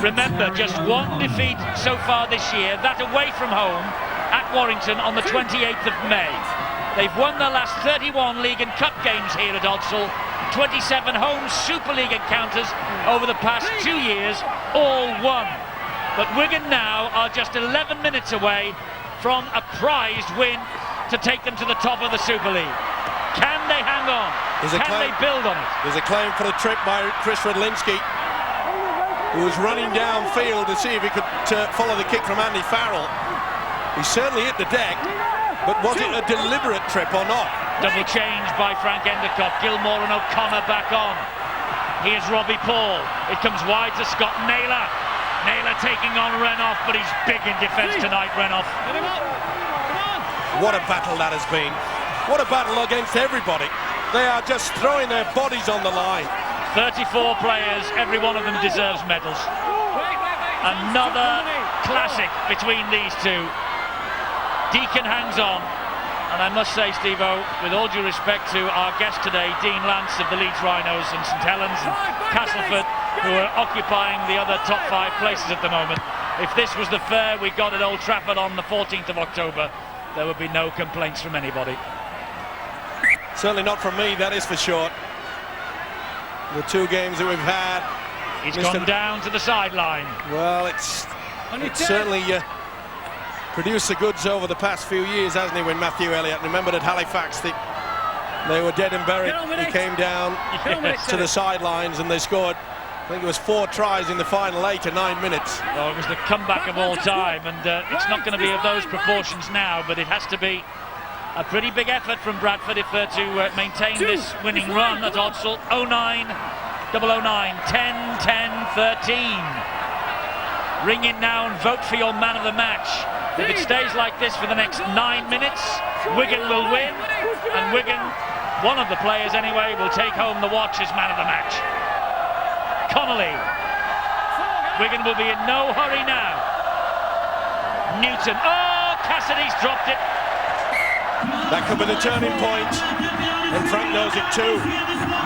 Remember, just 1 defeat so far this year, that away from home at Warrington on the 28th of May. They've won their last 31 League and Cup games here at Odsal, 27 home Super League encounters over the past 2 years, all won. But Wigan now are just 11 minutes away from a prized win to take them to the top of the Super League. Can they hang on? Can they build on it? There's a claim for the trip by Chris Redlinski, who was running downfield to see if he could follow the kick from Andy Farrell. He certainly hit the deck, but was it a deliberate trip or not? Double change by Frank Endicott. Gilmore and O'Connor back on. Here's Robbie Paul. It comes wide to Scott Naylor. Naylor taking on Renouf, but he's big in defence tonight, Renouf. What a battle that has been. What a battle against everybody. They are just throwing their bodies on the line. 34 players, every one of them deserves medals. Another classic between these two. Deacon hangs on. And I must say, Steve-O, with all due respect to our guest today, Dean Lance of the Leeds Rhinos and St Helens and Castleford, who are occupying the other top 5 places at the moment, if this was the fair we got at Old Trafford on the 14th of October, there would be no complaints from anybody. Certainly not from me, that is for sure. The 2 games that we've had. He's gone down to the sideline. Well, it's certainly produced the goods over the past few years, hasn't he, when Matthew Elliott, remember at Halifax, they were dead and buried. He came down to the sidelines and they scored, I think it was 4 tries in the final 8 or 9 minutes. Oh, it was the comeback of all time, and it's not going to be of those proportions now, but it has to be a pretty big effort from Bradford if they're to maintain this winning run at Odsal. 09, 009, 10, 10, 13. Ring in now and vote for your man of the match. If it stays like this for the next 9 minutes, Wigan will win, and Wigan, one of the players anyway, will take home the watch as man of the match. Connolly. Wigan will be in no hurry now. Newton. Oh, Cassidy's dropped it. That could be the turning point, and Frank knows it too.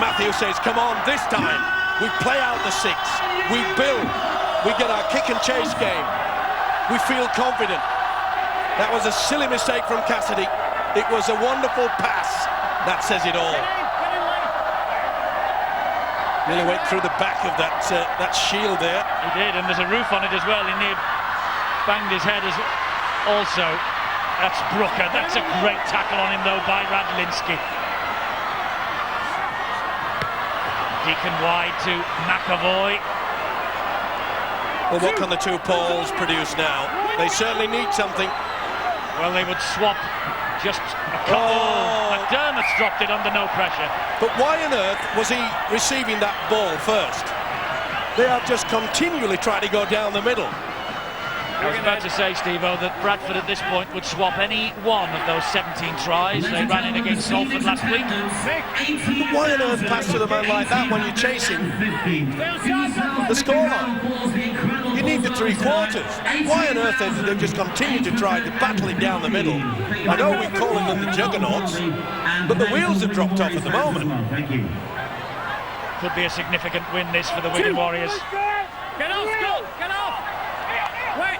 Matthew says, come on, this time we play out the six, we build, we get our kick and chase game, we feel confident. That was a silly mistake from Cassidy. It was a wonderful pass. That says it all. Nearly went through the back of that shield there. He did, and there's a roof on it as well. He near banged his head as also. That's Brooker. That's a great tackle on him though by Radlinski. Deacon wide to McAvoy. Well, what can the two Pauls produce now? They certainly need something. Well, they would swap just a couple. Oh. McDermott's dropped it under no pressure. But why on earth was he receiving that ball first? They have just continually tried to go down the middle. I was about to say, Steve-O, that Bradford at this point would swap any one of those 17 tries they ran in against Salford last week. But why on earth pass to the man like that when you're chasing the scoreline? You need the three quarters. Why on earth have they just continued to try to battle it down the middle? I know we're calling them the juggernauts, but the wheels have dropped off at the moment. Could be a significant win this for the Wigan Warriors. Get off, go! Get off!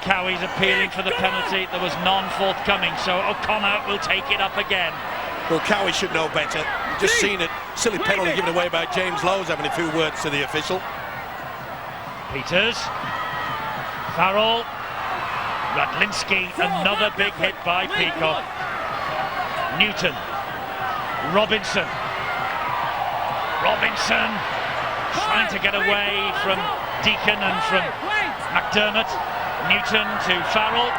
Cowie's appealing for the penalty. There was none forthcoming, so O'Connor will take it up again. Well, Cowie should know better. You've just seen it. Silly penalty given away by James Lowe's, having a few words to the official. Peters. Farrell. Radlinski. Another big hit by Peacock. Newton. Robinson. Robinson trying to get away from Deacon and from McDermott. Newton to Farrell.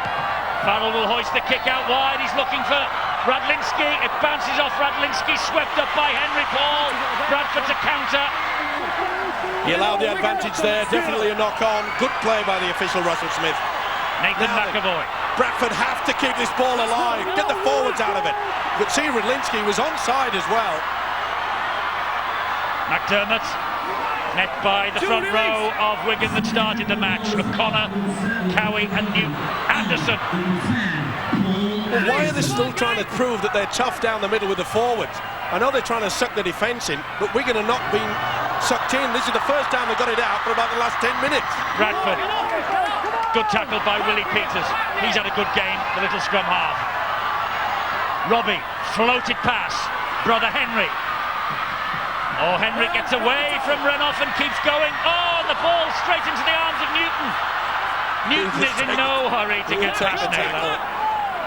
Farrell will hoist the kick out wide. He's looking for Radlinski. It bounces off Radlinski, swept up by Henry Paul. Bradford to counter. He allowed the advantage there. Definitely a knock-on. Good play by the official, Russell Smith. Nathan McAvoy. Bradford have to keep this ball alive. Get the forwards out of it. You could see Radlinski was onside as well. McDermott. Met by the front row of Wigan that started the match. O'Connor, Cowie and Newton. Anderson. Well, why are they still trying to prove that they're tough down the middle with the forwards? I know they're trying to suck the defence in, but Wigan are not being sucked in. This is the first time they got it out for about the last 10 minutes. Bradford. Good tackle by Willie Peters. He's had a good game, the little scrum half. Robbie. Floated pass. Brother Henry. Oh, Henry gets away from Renoff and keeps going. Oh, and the ball straight into the arms of Newton. Newton is in no hurry to get past Naylor.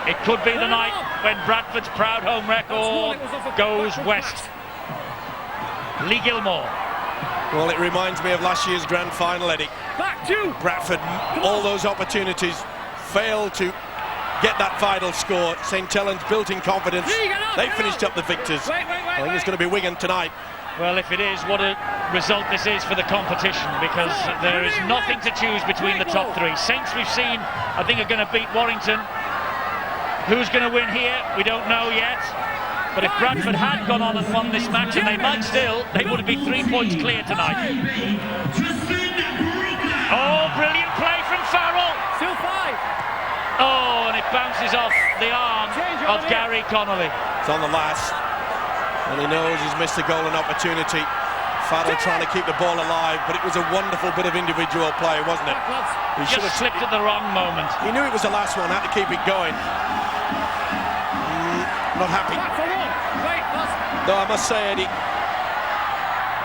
It could be the night when Bradford's proud home record goes west. Lee Gilmore. Well, it reminds me of last year's grand final, Eddie. Bradford, all those opportunities, failed to get that vital score. St Helens built in confidence. They finished up the victors. I think it's going to be Wigan tonight. Well, if it is, what a result this is for the competition, because there is nothing to choose between the top three. Saints, we've seen, I think, are going to beat Warrington. Who's going to win here? We don't know yet. But if Bradford had gone on and won this match, and they might still, they would be 3 points clear tonight. Oh, brilliant play from Farrell. Still 5. Oh, and it bounces off the arm of Gary Connolly. It's on the last. And he knows he's missed a golden opportunity. Farrell trying to keep the ball alive, but it was a wonderful bit of individual play, wasn't it? He should have slipped at the wrong moment. He knew it was the last one, had to keep it going. Not happy. Though I must say, Eddie,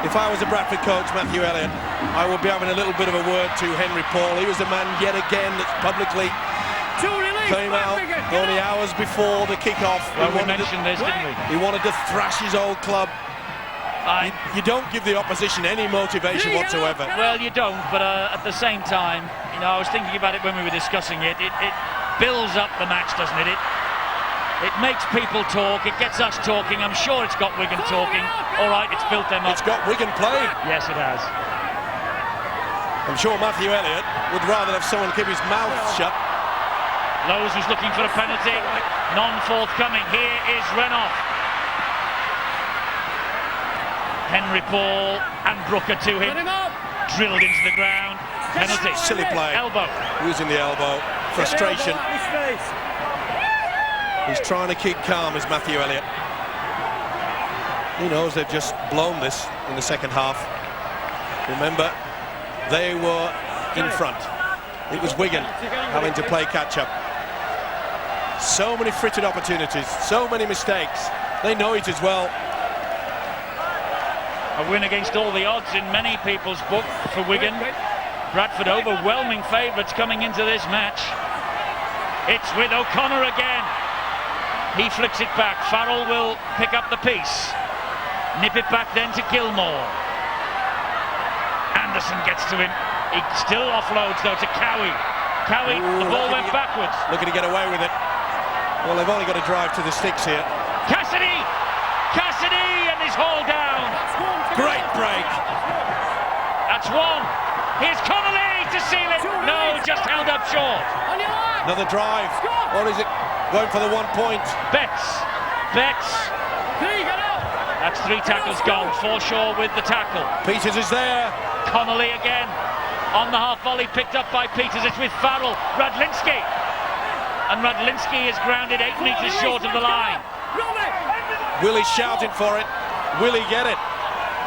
if I was a Bradford coach, Matthew Elliott, I would be having a little bit of a word to Henry Paul. He was the man yet again that's publicly came out only hours before the kick-off. Well, we mentioned this, didn't we? He wanted to thrash his old club. You don't give the opposition any motivation whatsoever. Well, you don't, but at the same time, you know, I was thinking about it when we were discussing it. It builds up the match, doesn't it? It makes people talk, it gets us talking. I'm sure it's got Wigan talking. All right, it's built them up. It's got Wigan playing. Yes, it has. I'm sure Matthew Elliott would rather have someone keep his mouth shut Lowe's was looking for a penalty, none forthcoming. Here is Renoff. Henry Paul and Brooker to him. Drilled into the ground. Penalty. Silly play. Elbow. Using the elbow. Frustration. He's trying to keep calm, is Matthew Elliott. He knows they've just blown this in the second half. Remember, they were in front. It was Wigan having to play catch-up. So many frittered opportunities, so many mistakes. They know it as well. A win against all the odds in many people's book for Wigan. Bradford overwhelming favourites coming into this match. It's with O'Connor again. He flicks it back. Farrell will pick up the piece. Nip it back then to Gilmore. Anderson gets to him. He still offloads though to Cowie. Cowie, the ball went backwards. Looking to get away with it. Well, they've only got to drive to the sticks here. Cassidy! Cassidy and he's hauled down. Great break. That's one. Here's Connolly to seal it. No, just held up short. Another drive. Or is it going for the 1 point? Betts. That's 3 tackles gone. Forshaw with the tackle. Peters is there. Connolly again. On the half volley, picked up by Peters. It's with Farrell. Radlinski. And Radlinski is grounded 8 metres short of the line. Willie shouting for it. Will he get it?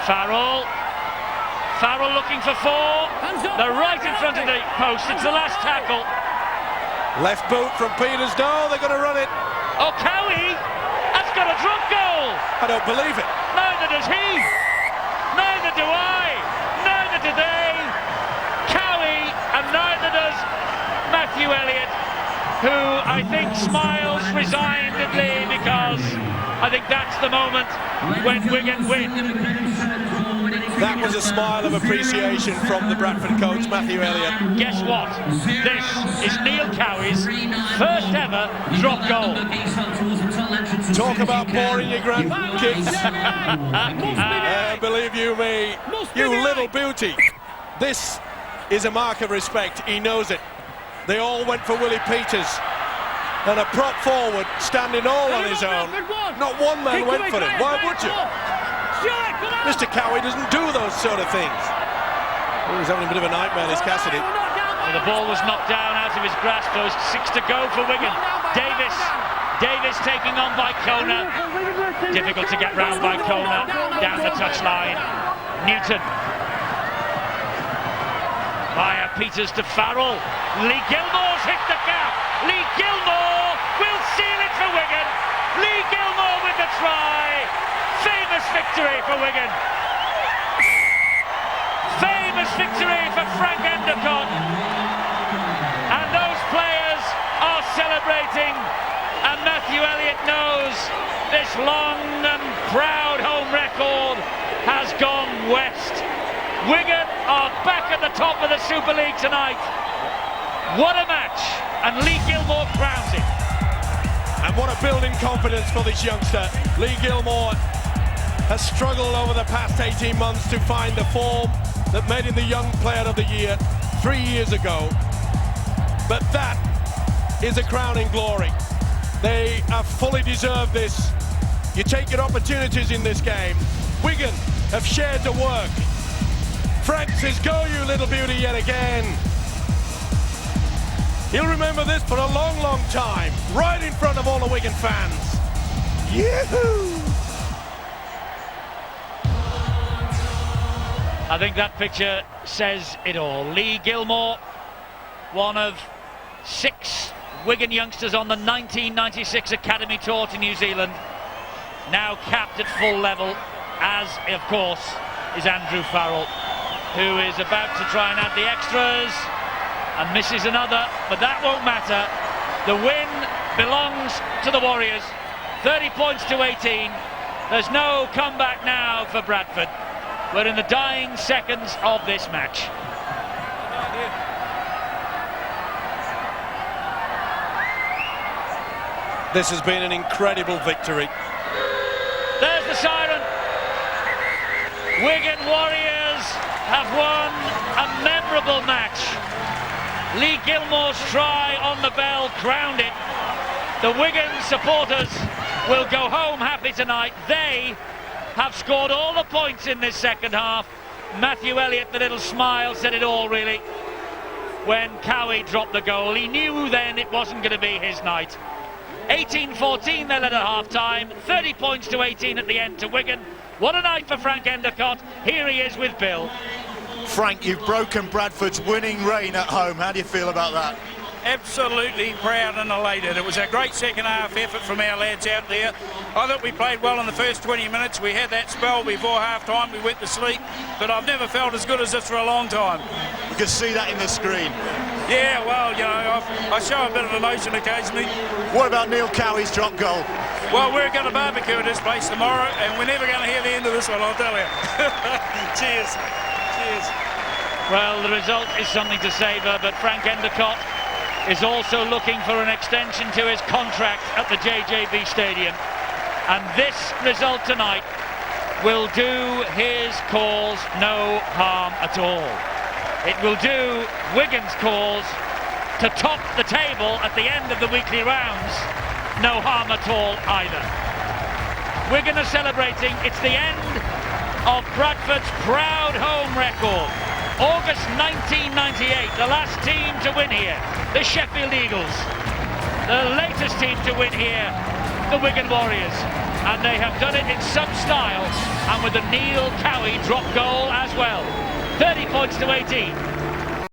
Farrell looking for 4. They're right in front of the post. It's the last tackle. Left boot from Peters. No, they're going to run it. Oh, Cowie has got a drop goal. I don't believe it. Neither does he. Neither do I. Neither do they. Cowie, and neither does Matthew Elliott, who I think smiles resignedly because I think that's the moment when Wigan win. That was a smile of appreciation from the Bradford coach, Matthew Elliott. Guess what? This is Neil Cowie's first ever drop goal. Talk about boring your grandkids. Believe you me, you little beauty. This is a mark of respect. He knows it. They all went for Willie Peters. And a prop forward standing all on his own. Not one man went for him. Why would you? Mr. Cowie doesn't do those sort of things. Oh, he's having a bit of a nightmare, this Cassidy. Well, the ball was knocked down out of his grasp. There was 6 to go for Wigan. Davis taking on by Kona. Difficult to get round by Kona. Down the touchline. Newton. Via Peters to Farrell. Lee Gilmore's hit the gap. Lee Gilmore will seal it for Wigan. Lee Gilmore with the try. Famous victory for Wigan. Famous victory for Frank Endicott. And those players are celebrating. And Matthew Elliott knows this long and proud home record has gone west. Wigan are back at the top of the Super League tonight. What a match. And Lee Gilmore crowns it. And what a building confidence for this youngster. Lee Gilmore has struggled over the past 18 months to find the form that made him the Young Player of the Year 3 years ago. But that is a crowning glory. They have fully deserved this. You take your opportunities in this game. Wigan have shared the work. Frank says, go you little beauty yet again. He'll remember this for a long, long time. Right in front of all the Wigan fans. Yoo-hoo! I think that picture says it all. Lee Gilmore, one of 6 Wigan youngsters on the 1996 Academy Tour to New Zealand, now capped at full level, as of course is Andrew Farrell, who is about to try and add the extras and misses another, but that won't matter. The win belongs to the Warriors. 30 points to 18. There's no comeback now for Bradford. We're in the dying seconds of this match. This has been an incredible victory. There's the siren. Wigan Warriors have won a memorable match. Lee Gilmore's try on the bell crowned it. The Wigan supporters will go home happy tonight. They have scored all the points in this second half. Matthew Elliott, the little smile, said it all really when Cowie dropped the goal. He knew then it wasn't going to be his night. 18-14 they led at half-time, 30 points to 18 at the end to Wigan. What a night for Frank Endicott. Here he is with Bill. Frank, you've broken Bradford's winning reign at home. How do you feel about that? Absolutely proud and elated. It was a great second half effort from our lads out there. I thought we played well in the first 20 minutes. We had that spell before half-time, we went to sleep, but I've never felt as good as this for a long time. You can see that in the screen. Yeah, well, you know, I show a bit of emotion occasionally. What about Neil Cowie's drop goal? Well, we're going to barbecue at this place tomorrow, and we're never going to hear the end of this one, I'll tell you. Cheers. Cheers. Well, the result is something to savour, but Frank Endicott is also looking for an extension to his contract at the JJB Stadium. And this result tonight will do his cause no harm at all. It will do Wigan's cause to top the table at the end of the weekly rounds no harm at all either. Wigan are celebrating. It's the end of Bradford's proud home record. August 1998, the last team to win here, the Sheffield Eagles. The latest team to win here, the Wigan Warriors. And they have done it in some style and with a Neil Cowie drop goal as well. 30 points to 18.